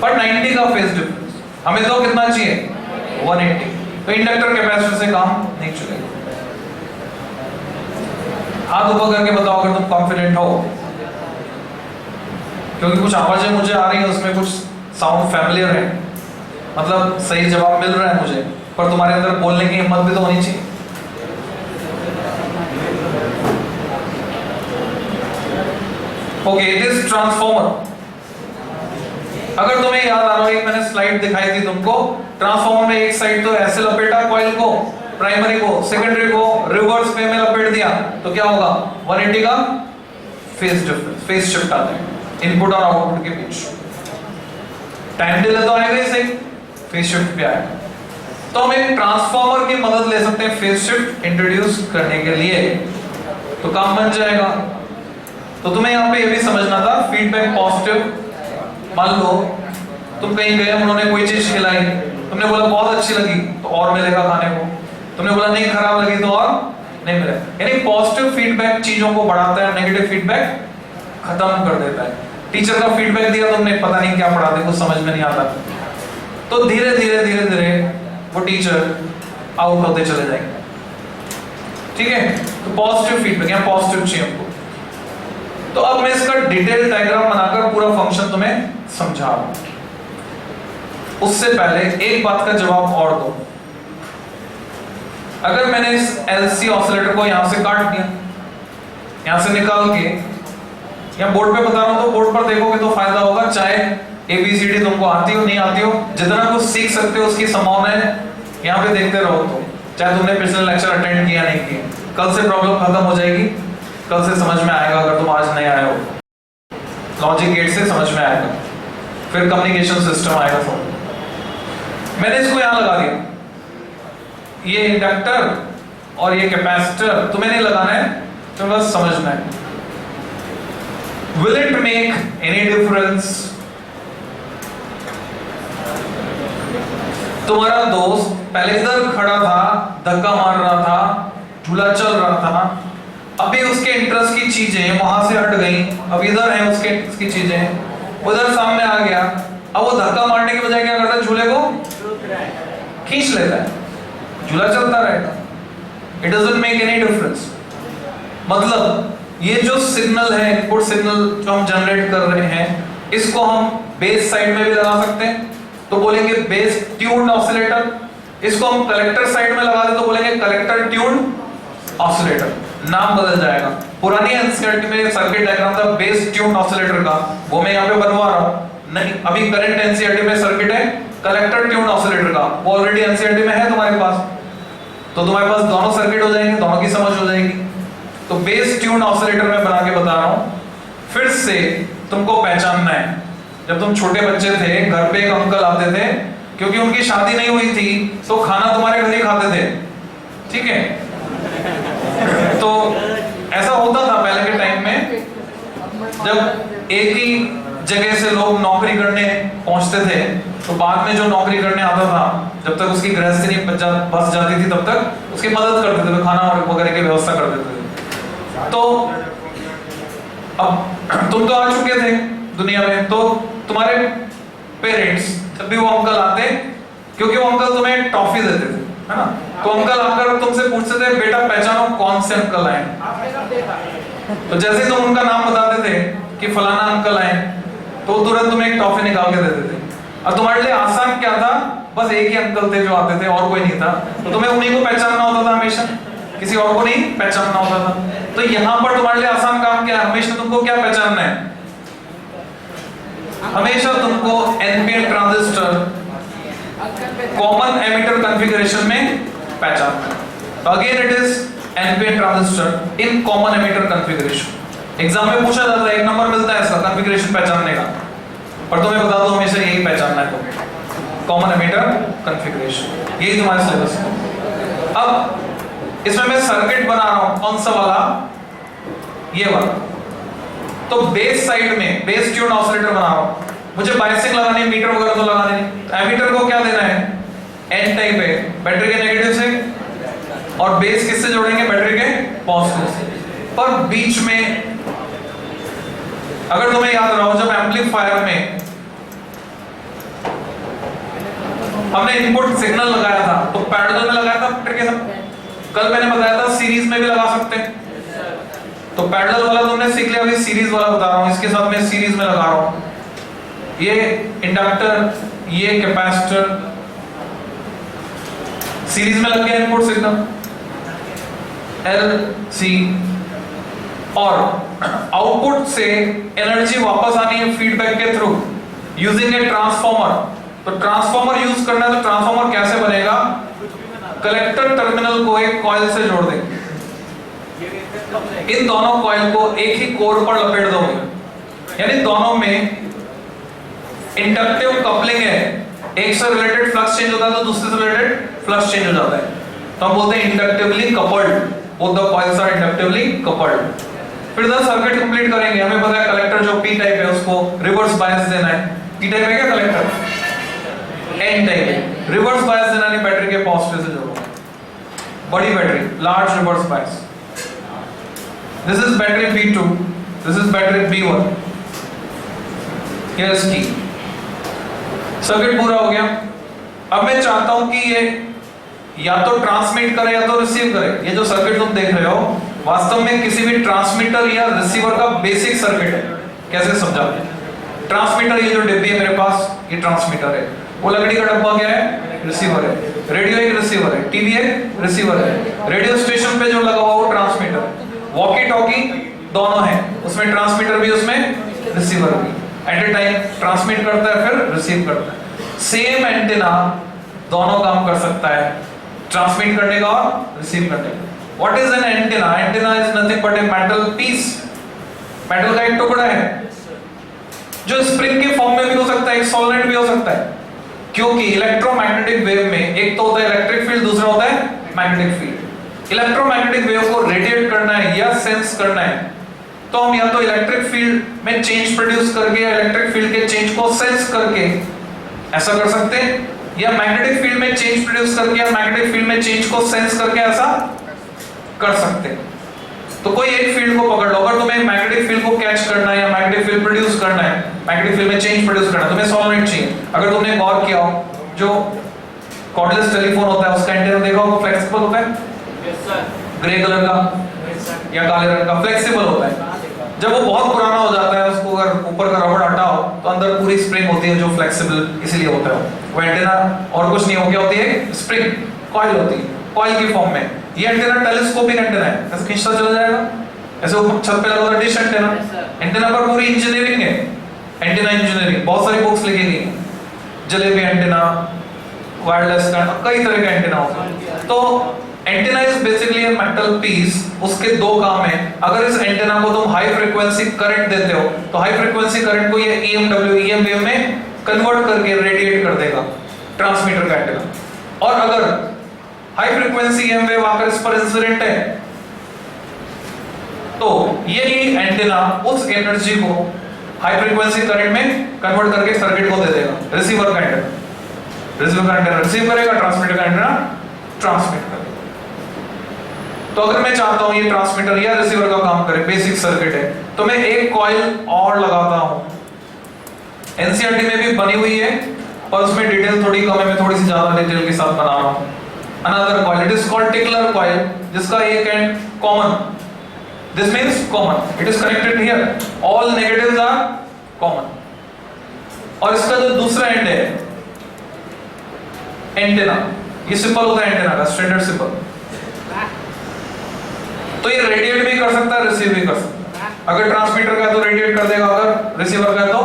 A: पर 90 का फेज डिफरेंस। हमें तो कितना चाहिए? 180। तो इंडक्टर कैपेसिटर से काम नहीं चलेगा। हाथ ऊपर करके बताओ अगर तुम कॉन्फिडेंट हो, क्योंकि कुछ आवाजें मुझे आ रही है, उसमें कुछ साउंड फैमिलियर है, मतलब सही जवाब मिल रहा है मुझे, पर तुम्हारे अंदर बोलने की हिम्मत भी तो होनी चाहिए। ओके, दिस ट्रांसफॉर्मर, अगर तुम्हें याद आ रहा हो, एक मैंने स्लाइड दिखाई थी तुमको, ट्रांसफॉर्मर में एक साइड तो ऐसे लपेटा कॉइल को, प्राइमरी को, सेकेंडरी को रिवर्स वे में लपेट दिया, तो क्या होगा? 180 का फेज डिफरेंस, फेज शिफ्ट आता है इनपुट और आउटपुट के बीच। टाइम डिले तो आएगा ही सही, फेज शिफ्ट भी आएगा। तो हम एक ट्रांसफॉर्मर की मदद ले सकते हैं फेज शिफ्ट इंट्रोड्यूस करने के लिए, तो काम बन जाएगा। तो तुम्हें यहाँ पे ये भी समझना था, फीडबैक पॉजिटिव। मान लो तुम कहीं गए, उन्होंने कोई चीज खिलाई, तुमने बोला बहुत अच्छी लगी तो और मिलेगा खाने को, तुमने बोला नहीं खराब लगी तो और नहीं मिलेगा। यानी पॉजिटिव फीडबैक चीजों को बढ़ाता है, नेगेटिव फीडबैक खत्म कर देता है। टीचर का फीडबैक दिया तुमने, पता नहीं क्या पढ़ाते, कुछ समझ में नहीं आता, तो धीरे धीरे धीरे धीरे वो टीचर आउट होते चले जाएंगे। ठीक है, तो पॉजिटिव फीडबैक, यहाँ पॉजिटिव चाहिए हमको। तो अब मैं इसका डिटेल डायग्राम बनाकर पूरा फंक्शन तुम्हें समझा रहा हूं। उससे पहले एक बात का जवाब और दो। अगर मैंने इस LC ऑसिलेटर को यहां से काट दिया, यहां से निकाल के यहाँ बोर्ड पे बता रहा हूं, तो बोर्ड पर देखोगे तो फायदा होगा, चाहे ABCD तुमको आती हो नहीं आती हो, जितना कुछ सीख सकते हो उसकी संभावना है, यहाँ पे देखते रहो। तो चाहे तुमने पिछले लेक्चर अटेंड किया नहीं किया, कल से प्रॉब्लम खत्म हो जाएगी, कल से समझ में आएगा। अगर तुम आज नहीं आए हो, लॉजिक गेट से समझ में आएगा, फिर कम्युनिकेशन सिस्टम आएगा। तो मैंने इसको यहाँ लगा दिया, ये इंडक्टर और ये कैपेसिटर तुम्हें नहीं लगाना है, तुम्हें बस समझना है। Will it make any difference? तुम्हारा दोस्त पहले इधर खड़ा था, धक्का मार रहा था, झूला चल रहा था, अभी उसके इंटरेस्ट की चीजें वहां से हट गई, अब इधर है उसके इंटरेस्ट की चीजें, उधर सामने आ गया। अब वो धक्का मारने के बजाय क्या करता है? झूले को खींच लेता है, झूला चलता रहेगा। It doesn't make any difference. मतलब ये जो सिग्नल है, इनपुट सिग्नल जो हम जनरेट कर रहे हैं, इसको हम बेस साइड में भी लगा सकते हैं, तो बोलेंगे बेस ट्यून्ड ऑसिलेटर। इसको हम कलेक्टर साइड में लगा दे तो बोलेंगे कलेक्टर ट्यून्ड ऑसिलेटर। नाम बदल जाएगा। पुरानी एनसीईआरटी में सर्किट डायग्राम था बेस ट्यून्ड ऑसिलेटर का, वो मैं यहाँ पे बनवा रहा हूँ। नहीं, अभी करंट एनसीईआरटी में सर्किट है कलेक्टर ट्यून्ड ऑसिलेटर का, वो ऑलरेडी एनसीईआरटी में है तुम्हारे पास, तो तुम्हारे पास दोनों सर्किट हो जाएंगे, दोनों की समझ हो जाएगी। तो बेस ट्यून्ड ऑसिलेटर में बना के बता रहा हूँ। फिर से तुमको पहचानना है, जब तुम छोटे बच्चे थे घर पे एक अंकल आते थे, क्योंकि उनकी शादी नहीं हुई थी तो खाना तुम्हारे घर ही खाते थे, ठीक है? तो ऐसा होता था पहले के टाइम में, जब एक ही जगह से लोग नौकरी करने पहुंचते थे तो बाद में जो नौकरी करने आता था, जब तक उसकी गृहस्थी नहीं बस जाती थी तब तक उसकी मदद करते थे, खाना वगैरह की व्यवस्था कर देते थे। तो अब तुम तो आ चुके थे दुनिया में, तो तुम्हारे पेरेंट्स जब भी वो अंकल आते, क्योंकि वो अंकल तुम्हें टॉफी देते थे, है ना, तो अंकल आकर तुमसे पूछते थे बेटा पहचानो कौन से अंकल आए। तो जैसे तुम उनका नाम बताते थे कि फलाना अंकल आए, तो तुरंत तुम्हें एक टॉफी निकाल के देते थे। और तुम्हारे लिए आसान क्या था, बस एक ही अंकल थे जो आते थे और कोई नहीं था, तो तुम्हें उन्हीं को पहचानना होता था, हमेशा किसी और को नहीं पहचानना होता था। तो यहाँ पर तुम्हारे लिए आसान काम क्या है, हमेशा तुमको क्या पहचानना है, हमेशा तुमको NPN transistor common emitter configuration में पहचानना है। तो again it is NPN transistor in common emitter configuration. Exam में पूछा जाता है, एक नंबर मिलता है इसका कॉन्फ़िगरेशन पहचानने का, पर तुम्हें बता दो हमेशा यही पहचानना है तुम्हें, कॉमन एमिटर कॉन्फ़िगरेशन, यही तुम्हारे सिलेबस में। अब इसमें मैं सर्किट बना रहा हूं, कौन सा वाला, ये वाला। तो बेस साइड में बेस ट्यून्ड ऑसिलेटर बना रहा हूं, मुझे बायसिंग लगानी है, मीटर वगैरह तो लगाने नहीं। तो एमीटर को क्या देना है, एन टाइप है, बैटरी के नेगेटिव से, और बेस किससे जोड़ेंगे, बैटरी के पॉजिटिव से। पर बीच में अगर तुम्हें याद रहो, जब एम्पलीफायर में हमने इनपुट सिग्नल लगाया था तो पैरेलल में लगाया था बैटरी के साथ। कल मैंने बताया था सीरीज में भी लगा सकते हैं, तो पैरेलल वाला तुमने सीख लिया, अभी सीरीज वाला बता रहा हूं, इसके साथ मैं सीरीज में लगा रहा हूं। ये इंडक्टर, ये कैपेसिटर सीरीज में लग गया इनपुट सिग्नल एल सी, और आउटपुट से एनर्जी वापस आनी है फीडबैक के थ्रू यूजिंग ए ट्रांसफॉर्मर। तो ट्रांसफॉर्मर यूज करना है, तो ट्रांसफॉर्मर कैसे बनेगा, कलेक्टर टर्मिनल को एक कॉइल से जोड़ देंगे, इन दोनों कॉइल को एक ही कोर पर लपेट दोगे, यानी दोनों में इंडक्टिव कपलिंग है, एक से रिलेटेड फ्लक्स चेंज होता है तो दूसरे से रिलेटेड फ्लक्स चेंज हो जाता है, तो हम बोलते हैं inductively coupled, both the coils are inductively coupled. फिर द सर्किट कंप्लीट करेंगे, हमें पता है कलेक्टर जो पी टाइप है उसको रिवर्स बायस देना है, पी टाइप है क्या कलेक्टर, एन टाइप है, रिवर्स बायस देना है बैटरी के पॉजिटिव से जोड़ो, बड़ी battery, large reverse bias. This is battery B2, this is battery B1, ये इसकी सर्किट पूरा हो गया। अब मैं चाहता हूं कि ये या तो ट्रांसमिट करे या तो रिसीव करे। ये जो सर्किट तुम देख रहे हो वास्तव में किसी भी ट्रांसमीटर या रिसीवर का बेसिक सर्किट है। कैसे समझा, ट्रांसमीटर, ये जो डिब्बी है मेरे पास, ये ट्रांसमीटर है, वो लकड़ी का डब्बा क्या है, रिसीवर है, रेडियो एक रिसीवर है, टीवी एक रिसीवर है, रेडियो स्टेशन पे जो लगा हुआ वो ट्रांसमीटर है, वॉकी टॉकी दोनों है, उसमें ट्रांसमीटर भी उसमें रिसीवर भी, एट ए टाइम ट्रांसमिट करता है फिर रिसीव करता है। सेम एंटीना दोनों काम कर सकता है, ट्रांसमिट करने का और रिसीव करने का। What is an antenna, antenna is nothing but a metal piece, metal का एक टुकड़ा है जो स्प्रिंग के फॉर्म में भी हो सकता है, एक सॉलिड भी हो सकता है, क्योंकि इलेक्ट्रोमैग्नेटिक वेव में एक तो होता है इलेक्ट्रिक फील्ड, दूसरा होता है मैग्नेटिक फील्ड। इलेक्ट्रोमैग्नेटिक वेव को रेडिएट करना है या सेंस करना है तो हम या तो इलेक्ट्रिक फील्ड में चेंज प्रोड्यूस करके या इलेक्ट्रिक फील्ड के चेंज को सेंस करके ऐसा कर सकते हैं, या मैग्नेटिक फील्ड में चेंज प्रोड्यूस करके या मैग्नेटिक फील्ड में चेंज को सेंस करके ऐसा कर सकते हैं। तो कोई एक फील्ड को पकड़ लो, अगर तुम्हें मैग्नेटिक फील्ड को कैच करना है या मैग्नेटिक फील्ड प्रोड्यूस करना है, मैग्नेटिक फील्ड में चेंज प्रोड्यूस करना है, तुम्हें सॉल्वेंट चाहिए। अगर तुमने गौर किया हो, जो कॉर्डलेस टेलीफोन होता है उसका एंटीना देखा होगा, फ्लेक्सिबल होता है,
B: यस सर,
A: ग्रे कलर का या काले रंग का, फ्लेक्सिबल होता है। जब वो बहुत पुराना हो जाता है, उसको अगर ऊपर का रबड़ हटाओ तो अंदर पूरी स्प्रिंग होती है जो फ्लेक्सिबल इसलिए होता है। वो एंटीना और कुछ नहीं हो, क्या होती है, स्प्रिंग कॉइल होती है, कॉइल की फॉर्म में। ये एंटेना टेलीस्कोपिक एंटेना है, ऐसे खींचता चला जाएगा, ऐसे ऊपर छत पे लगा हुआ डिश एंटेना। एंटेना पर पूरी इंजीनियरिंग है, एंटेना इंजीनियरिंग, बहुत सारी बुक्स लिखी गई हैं, जलेबी एंटेना, वायरलेस का, कई तरह के एंटेना होते हैं। तो antenna is basically a metal piece, उसके दो काम है। अगर इस एंटेना को तुम हाई फ्रीक्वेंसी करंट देते हो तो हाई फ्रीक्वेंसी करंट को ये EM वेव में कन्वर्ट करके रेडिएट कर देगा, ट्रांसमीटर का एंटेना। और अगर हाई फ्रीक्वेंसी EM वेव आकर इस पर इंसिडेंट है तो यही एंटेना उस एनर्जी को हाई फ्रीक्वेंसी करंट में कन्वर्ट करके सर्किट को दे देगा, रिसीवर का एंटेना। रिसीवर का एंटेना रिसीव करेगा, ट्रांसमीटर का एंटेना ट्रांसमिट करेगा। तो अगर मैं चाहता हूं ये ट्रांसमीटर या रिसीवर का काम करे, बेसिक सर्किट है, तो मैं एक कॉइल और लगाता हूं। एनसीईआरटी में भी बनी हुई है पर उसमें डिटेल थोड़ी कम है, मैं थोड़ी सी ज्यादा डिटेल के साथ बना रहा हूं। Another coil, it is called tickler coil, जिसका एक end common, this means common, it is connected here, all negatives are common. और इसका जो दूसरा एंड है एंटेना, ये सिंबल होता है एंटेना का, स्टैंडर्ड सिंबल। तो ये रेडिएट भी कर सकता है, रिसीव भी कर सकता है। अगर ट्रांसमीटर का है तो रेडिएट कर देगा, अगर रिसीवर का है तो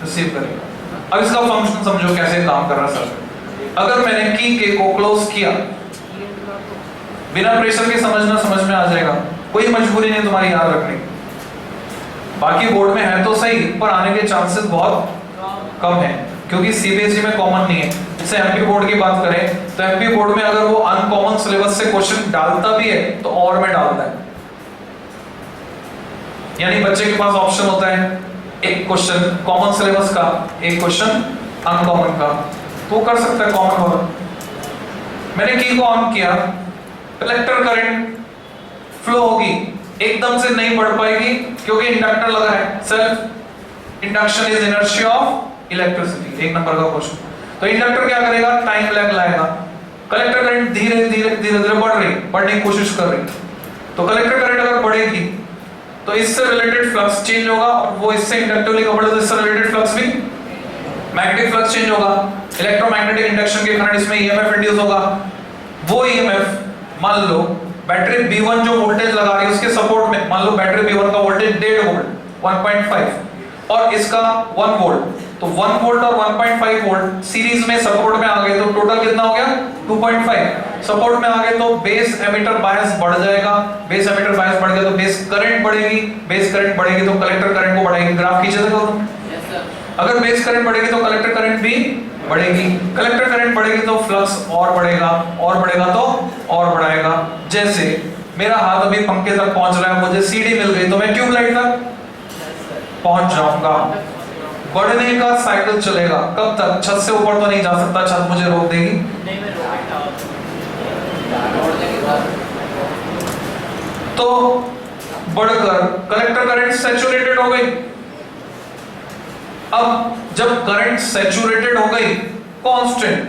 A: रिसीव करेगा। अब इसका फंक्शन समझो कैसे काम कर रहा है सर। अगर मैंने की को क्लोज किया, बिना प्रेशर के समझना समझ में आ जाएगा, कोई मजबूरी नहीं तुम्हारी याद रखने। बाकी बोर्ड में है तो सही, पर आने के चांसेस बहुत कम है, क्योंकि सीबीएसई में कॉमन नहीं है। जैसे एमपी बोर्ड की बात करें तो एमपी बोर्ड में अगर वो अनकॉमन सिलेबस से क्वेश्चन डालता भी है तो और में डालता है, यानी बच्चे के पास ऑप्शन होता है, एक क्वेश्चन कॉमन सिलेबस का, एक क्वेश्चन अनकॉमन का, तो कर सकता है कॉमन और। मैंने की को ऑन किया, कलेक्टर करंट फ्लो होगी, एकदम से नहीं बढ़ पाएगी क्योंकि इंडक्टर लगा है। Self induction is inertia of electricity, एक नंबर का क्वेश्चन। तो इंडक्टर क्या करेगा, टाइम लैग लाएगा। कलेक्टर करंट धीरे धीरे धीरे धीरे बढ़ने की कोशिश कर रही, तो कलेक्टर करंट अगर बढ़ेगी तो इससे रिलेटेड फ्लक्स चेंज होगा, और वो इससे इंडक्टिवली कपल्ड, तो इससे रिलेटेड फ्लक्स भी मैग्नेटिक फ्लक्स चेंज होगा। इलेक्ट्रोमैग्नेटिक इंडक्शन के कारण इसमें ईएमएफ इंड्यूस होगा। वो ईएमएफ मान लो बैटरी B1 जो वोल्टेज लगा रही है उसके सपोर्ट में, मान लो बैटरी B1 का वोल्टेज 1.5 वोल्ट 1.5 और इसका 1 वोल्ट, तो 1 वोल्ट और 1.5 वोल्ट सीरीज में सपोर्ट में आ गए, तो टोटल कितना हो गया 2.5। सपोर्ट में आ गए तो बेस एमिटर बायस बढ़ जाएगा, बेस एमिटर बायस बढ़ गया तो बेस करंट बढ़ेगी, बेस करंट बढ़ेगी तो कलेक्टर करंट को बढ़ाएगी। ग्राफ खींचे देखो तुम, अगर बेस करंट बढ़ेगी तो कलेक्टर करंट भी बढ़ेगी, कलेक्टर करंट बढ़ेगी तो फ्लक्स और बढ़ेगा, और बढ़ेगा तो और बढ़ाएगा। जैसे मेरा हाथ अभी पंखे तक पहुंच रहा है, मुझे सीढ़ी मिल गई तो मैं ट्यूबलाइट तक पहुंच जाऊंगा। बढ़ने का साइकिल चलेगा, कब तक, छत से ऊपर तो नहीं जा सकता, छत मुझे रोक देगी। तो बढ़कर कलेक्टर करंट सैचुरेटेड हो गई। अब जब करंट सैचुरेटेड हो गई, कांस्टेंट,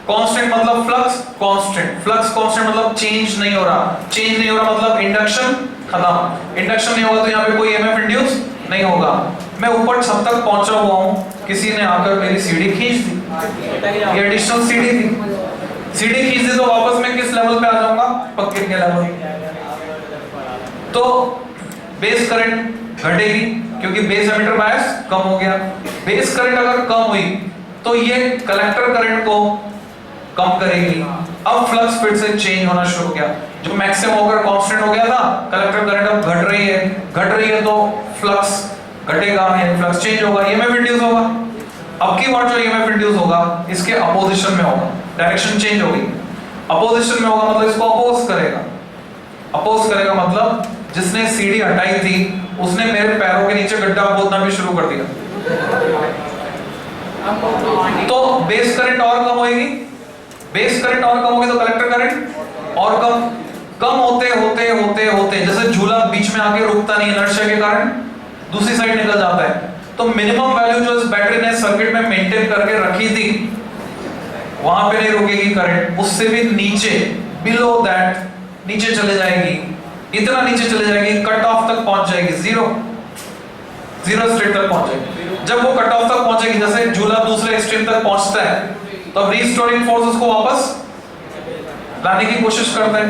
A: कांस्टेंट मतलब फ्लक्स कांस्टेंट, फ्लक्स कांस्टेंट मतलब चेंज नहीं हो रहा, चेंज नहीं हो रहा मतलब इंडक्शन खत्म, इंडक्शन नहीं होगा तो यहाँ पे कोई ईएमएफ इंड्यूस नहीं होगा। मैं ऊपर छत तक पहुंचा हुआ हूँ, किसी ने आकर मेरी सीढ़ी खींच दी, ये एडिशनल सीढ़ी थी, सीढ़ी खींच दी तो वापस मैं किस लेवल पे आ जाऊंगा, पक्के के लेवल। तो बेस करंट घटेगी क्योंकि बेस एमिटर बायस कम हो गया। बेस करंट अगर कम हुई तो ये कलेक्टर करंट को कम करेगी। अब फ्लक्स फिर से चेंज होना शुरू हो गया, जो मैक्सिमम होकर कांस्टेंट हो गया था, कलेक्टर करंट अब घट रही है तो फ्लक्स घटेगा, यानी फ्लक्स चेंज होगा, ईएमएफ इंड्यूस होगा। अब की बार जो ईएमएफ इंड्यूस होगा इसके अपोजिशन में होगा, डायरेक्शन चेंज होगी, अपोजिशन में होगा मतलब इसको अपोज करेगा। अपोज करेगा मतलब जिसने सीढ़ी हटाई थी उसने मेरे पैरों के नीचे गड्ढा खोदना भी शुरू कर दिया, तो बेस करंट और कम होगी, बेस करंट और कम होगी तो कलेक्टर करंट और कम होते होते होते होते, जैसे झूला बीच में आके रुकता नहीं इनर्शिया के कारण, दूसरी साइड निकल जाता है। तो मिनिमम वैल्यू जो इस बैटरी ने सर्किट में मेंटेन करके रखी थी वहां पे नहीं रुकेगी करंट, उससे भी नीचे, बिलो दैट नीचे चले जाएगी, इतना नीचे चले जाएगी, कट ऑफ तक पहुंच जाएगी, जीरो स्टेट तक पहुंच जाएगी। जब वो कट ऑफ तक पहुंचेगी, जैसे झूला दूसरे एक्सट्रीम तक पहुंचता है तो अब रीस्टोरिंग फोर्स उसको वापस लाने की कोशिश करता है।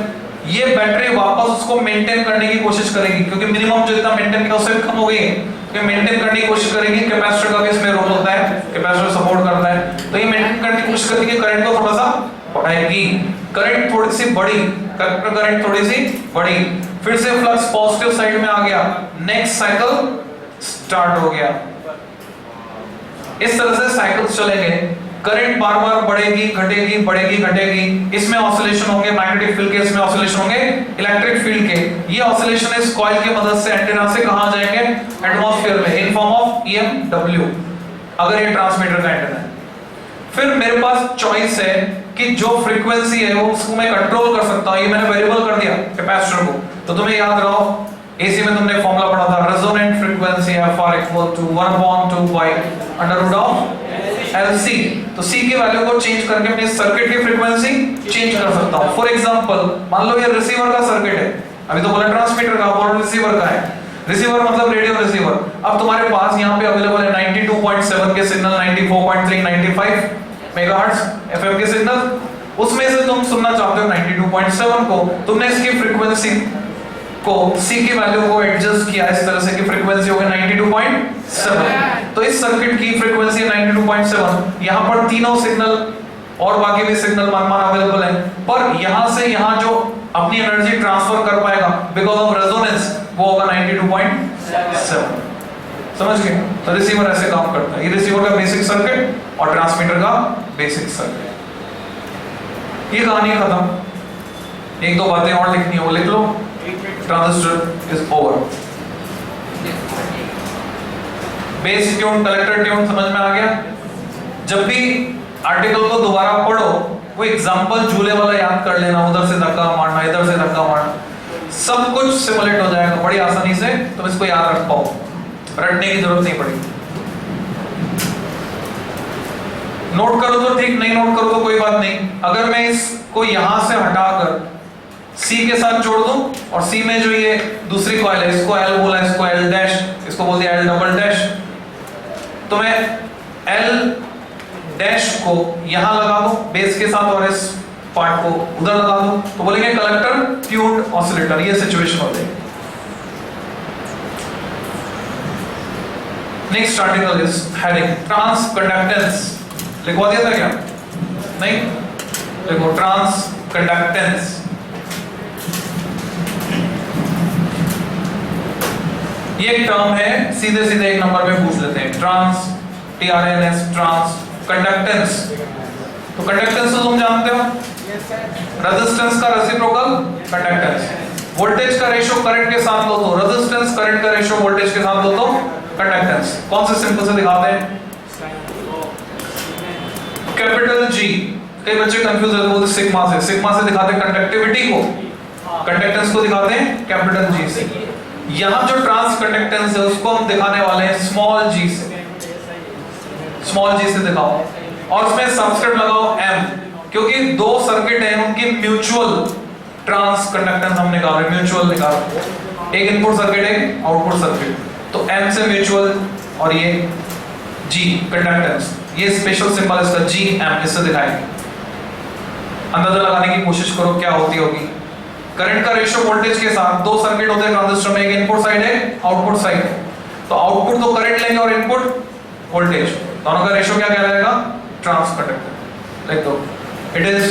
A: ये बैटरी वापस उसको मेंटेन करने की कोशिश करेगी, क्योंकि मिनिमम जो इतना मेंटेन किया उससे कम हो गई है, तो मेंटेन करने की कोशिश करेगी। कैपेसिटर का भी इसमें रोल होता है, कैपेसिटर सपोर्ट करता है, तो ये मेंटेन करने की कोशिश करती है, करंट को थोड़ा सा बढ़ाएगी। करंट थोड़ी सी बढ़ी, करंट थोड़ी सी बढ़ी, फिर से फ्लक्स पॉजिटिव साइड में आ गया, नेक्स्ट साइकिल स्टार्ट हो गया। इस तरह से साइकिल्स चलेंगे, करंट बार बार बढ़ेगी घटेगी बढ़ेगी घटेगी, इसमें ऑसिलेशन होंगे मैग्नेटिक फील्ड के, इसमें ऑसिलेशन होंगे इलेक्ट्रिक फील्ड के। ये ऑसिलेशन इस कॉइल की मदद से एंटीना से कहां जाएंगे, एटमॉस्फेयर में, इन फॉर्म ऑफ EMW, अगर ये ट्रांसमीटर का एंटीना है। फिर मेरे पास चॉइस है कि जो फ्रीक्वेंसी है वो उसको मैं कंट्रोल कर सकता हूं, ये मैंने वेरिएबल कर दिया कैपेसिटर को। तो तुम्हें याद रहो एसी में तुमने फॉर्मूला पढ़ा था, resonant frequency FR equal to 1/2 by under root of LC। तो C की वैल्यू को चेंज करके अपने सर्किट की फ्रीक्वेंसी चेंज कर सकता हूं। फॉर एग्जांपल मान लो ये रिसीवर का सर्किट है, अभी तो बोला ट्रांसमीटर का, और रिसीवर का है। रिसीवर मतलब रेडियो रिसीवर। अब तुम्हारे पास यहाँ पे अवेलेबल है 92.7 के सिग्नल, 94.3, 95 मेगाहर्ट्ज FM के सिग्नल, उसमें से तुम सुनना चाहते हो 92.7 को, तुमने इसकी फ्रीक्वेंसी को C की वैल्यू को एडजस्ट किया इस तरह से कि फ्रीक्वेंसी हो गई 92.7। तो इस सर्किट की फ्रीक्वेंसी है 92.7। यहाँ पर तीनों सिग्नल और बाकी भी सिग्नल मान अवेलेबल है, पर यहाँ से यहाँ जो अपनी एनर्जी ट्रांसफर कर पाएगा बिकॉज ऑफ रेजोनेंस वो होगा 92.7। समझ गए? तो रिसीवर ऐसे काम करता है, ये रिसीवर का बेसिक सर्किट और ट्रांसमीटर का बेसिक सर्किट। ये कहानी खत्म। एक दो बातें और लिखनी हो लिख लो। Transistor is over. Base tune, collector tune समझ में आ गया? जब भी आर्टिकल को दोबारा पढ़ो, वो एग्जांपल झूले वाला याद कर लेना, उधर से धक्का मारना, इधर से धक्का मारना, सब कुछ सिमुलेट हो जाएगा बड़ी आसानी से, तुम इसको याद रख पाओ, रटने की जरूरत नहीं पड़ेगी। नोट करो तो ठीक, नहीं नोट करो तो कोई बात नहीं। अगर मैं इसको यहां से हटाकर C के साथ जोड़ दूं, और C में जो ये दूसरी कॉइल है, इसको L बोला, इसको L डैश, इसको बोल दिया L डबल डैश, तो मैं L डैश को यहां लगा दूं बेस के साथ और इस पार्ट को उधर लगा दूं, तो बोलेंगे कलेक्टर ट्यून्ड ऑसिलेटर। ये सिचुएशन हो जाएगी। Next article is heading transconductance. लिखवा दिया था क्या? नहीं देखो, ट्रांस कंडक्टेंस। ये एक टर्म है, सीधे सीधे एक नंबर पे पूछ लेते हैं। Trans, TRNS, transconductance. तो कंडक्टेंस तो तुम जानते हो, रेजिस्टेंस का रेसिप्रोकल कंडक्टेंस। वोल्टेज का रेशियो करंट के साथ लो तो रेजिस्टेंस, करंट का रेशियो वोल्टेज के साथ लो तो कंडक्टेंस। कौन से सिंपल से दिखाते हैं? Capital G। कई बच्चे कंफ्यूज होते हैं, बोलते सिग्मा से, सिग्मा से दिखाते हैं कंडक्टिविटी को, कंडक्टेंस को दिखाते हैं कैपिटल G से। यहां जो ट्रांस कंडक्टेंस है उसको हम दिखाने वाले हैं स्मॉल g से, स्मॉल g से दिखाओ, और उसमें सबस्क्रिप्ट लगाओ m, क्योंकि दो सर्किट हैं उनकी म्यूचुअल ट्रांस कंडक्टेंस हम निकाल रहे हैं, म्यूचुअल निकाल रहे हैं, एक इनपुट सर्किट एक आउटपुट सर्किट, तो m से म्यूचुअल और ये g कंडक्टेंस, ये स्पेशल सिंबल इसका Gm, इससे दिखाएंगे। अंदाजा लगाने की कोशिश करो क्या होती होगी। करंट का रेशियो वोल्टेज के साथ, दो सर्किट होते हैं ट्रांजिस्टर में, एक इनपुट साइड है आउटपुट साइड है, तो आउटपुट तो करंट लेंगे और इनपुट वोल्टेज, दोनों का रेशियो क्या कहलाएगा? Transconductance. लिख दो, it is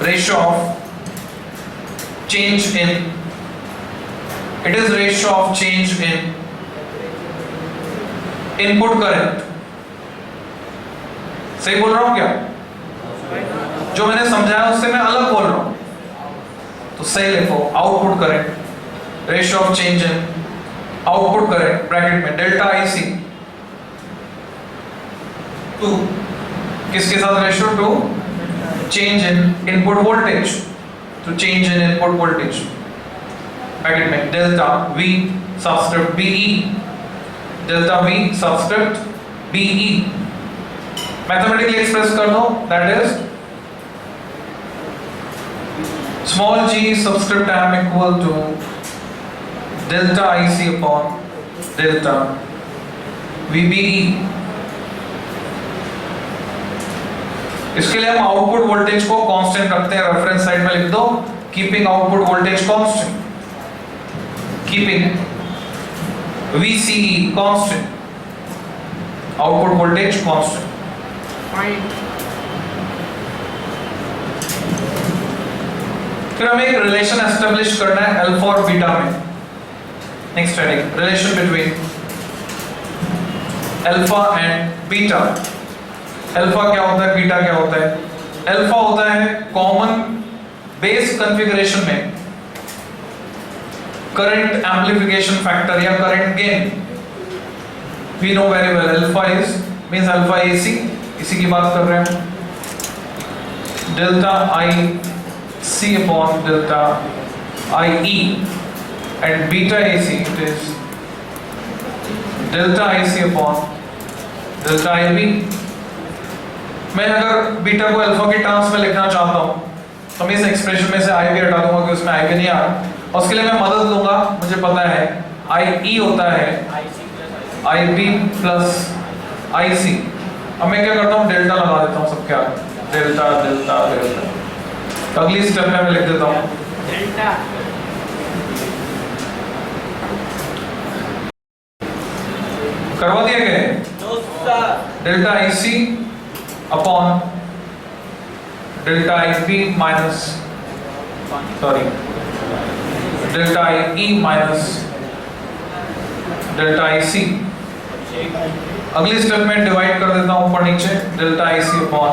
A: ratio of change in, it is ratio of change in input current. सही बोल रहा हूं क्या? जो मैंने समझाया उससे मैं अलग बोल रहा हूं, तो सही लिखो, output current ratio of change in output current bracket में डेल्टा IC टू किसके साथ ratio? To change in input voltage, to change in input voltage bracket में delta V subscript BE, delta V subscript BE। Mathematically express कर दो, that is small g subscript m equal to delta IC upon delta VBE। इसके लिए हम output voltage को constant रखते हैं, reference side में लिख दो keeping output voltage constant, keeping VCE constant, output voltage constant.
B: Fine.
A: फिर हमें एक रिलेशन एस्टेब्लिश करना है अल्फा और बीटा में. Next heading, relation between alpha and beta. Alpha क्या होता है, बीटा क्या होता है? अल्फा होता है कॉमन बेस कॉन्फ़िगरेशन में करंट एम्प्लीफिकेशन फैक्टर या current gain. We know very well alpha is means alpha AC, इसी की बात कर रहे हैं. Delta I C upon delta IE and beta AC it is delta IC upon delta IB. मैं अगर बीटा को अल्फा के टर्म्स में लिखना चाहता हूँ तो मैं इस एक्सप्रेशन में से IB हटा दूंगा कि उसमें IB नहीं आ रहा, और उसके लिए मैं मदद लूंगा. मुझे पता है IE होता है IB प्लस IC. अब मैं क्या करता हूँ, डेल्टा लगा देता हूँ सबके आगे, डेल्टा डेल्टा डेल्टा. अगली स्टेप में मैं लिख देता हूं
B: डेल्टा
A: करवा दिया गया है. Delta IC upon delta IB minus delta IE minus delta IC. अगली स्टेप में डिवाइड कर देता हूं ऊपर नीचे, delta IC upon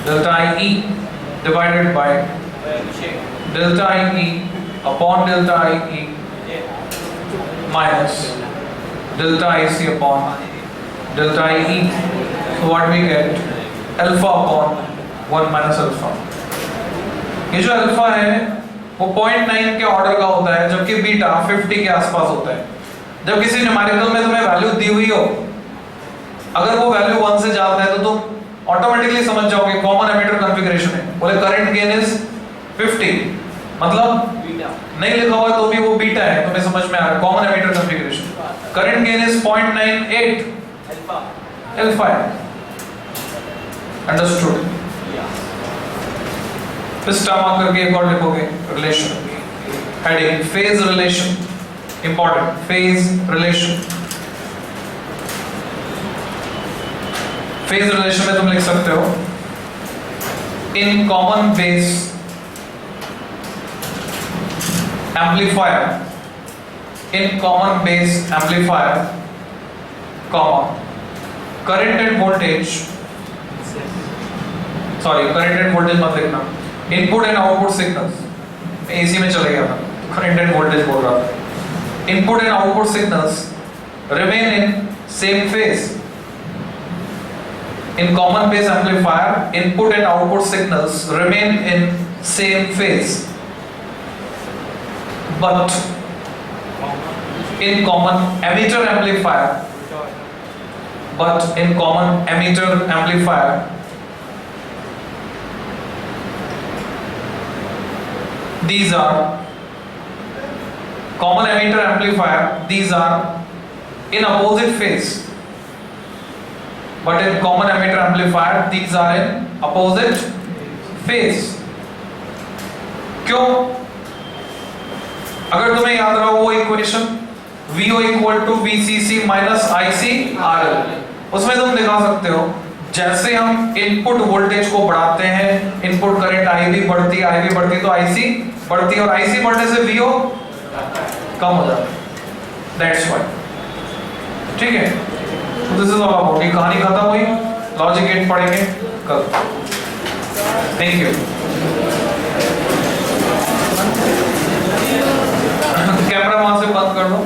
A: delta IE divided by delta IE upon delta IE minus delta IC upon delta IE. So what we get? Alpha upon 1 minus alpha. ये जो alpha है वो 0.9 के ऑर्डर का होता है, जबकि बीटा 50 के आसपास होता है. जब किसी न्यूमेरिकल में तुम्हें वैल्यू दी हुई हो, अगर वो वैल्यू 1 से ज्यादा है तो तुम ऑटोमेटिकली समझ जाओगे कॉमन एमिटर कॉन्फ़िगरेशन है. बोले करंट गेन इज 50, मतलब
B: बीटा
A: नहीं लिखा हुआ तो भी वो बीटा है, तुम्हें समझ में आ रहा है. Common emitter configuration, current gain is 0.98 alpha है. अंडरस्टूड. फिर स्टार मार्क करके एक और लिखोगे relation. Heading phase relation, important phase relation. Phase relation में तुम लिख सकते हो in common base amplifier, in common base amplifier comma current end voltage, sorry current end voltage मत लिखना, input and output signals. AC में चले गया था, करंट एंड वोल्टेज बोल रहा था. Input and output signals remain in same phase. In common base amplifier, input and output signals remain in same phase. But in common emitter amplifier, these are common emitter amplifier, these are in opposite phase. But in common emitter amplifier, these are in opposite phase. क्यों? अगर तुम्हें याद रहा वो equation VO equal to VCC minus ICRL, उसमें तुम दिखा सकते हो जैसे हम इनपुट वोल्टेज को बढ़ाते हैं, इनपुट करंट IB बढ़ती तो IC बढ़ती, और IC बढ़ने से VO कम हो जाता है. That's why. ठीक है. So this is all about. ये कहानी खत्म हुई. लॉजिक 8 पढ़ेंगे कल. Thank you. कैमरा वहां से बंद कर दो.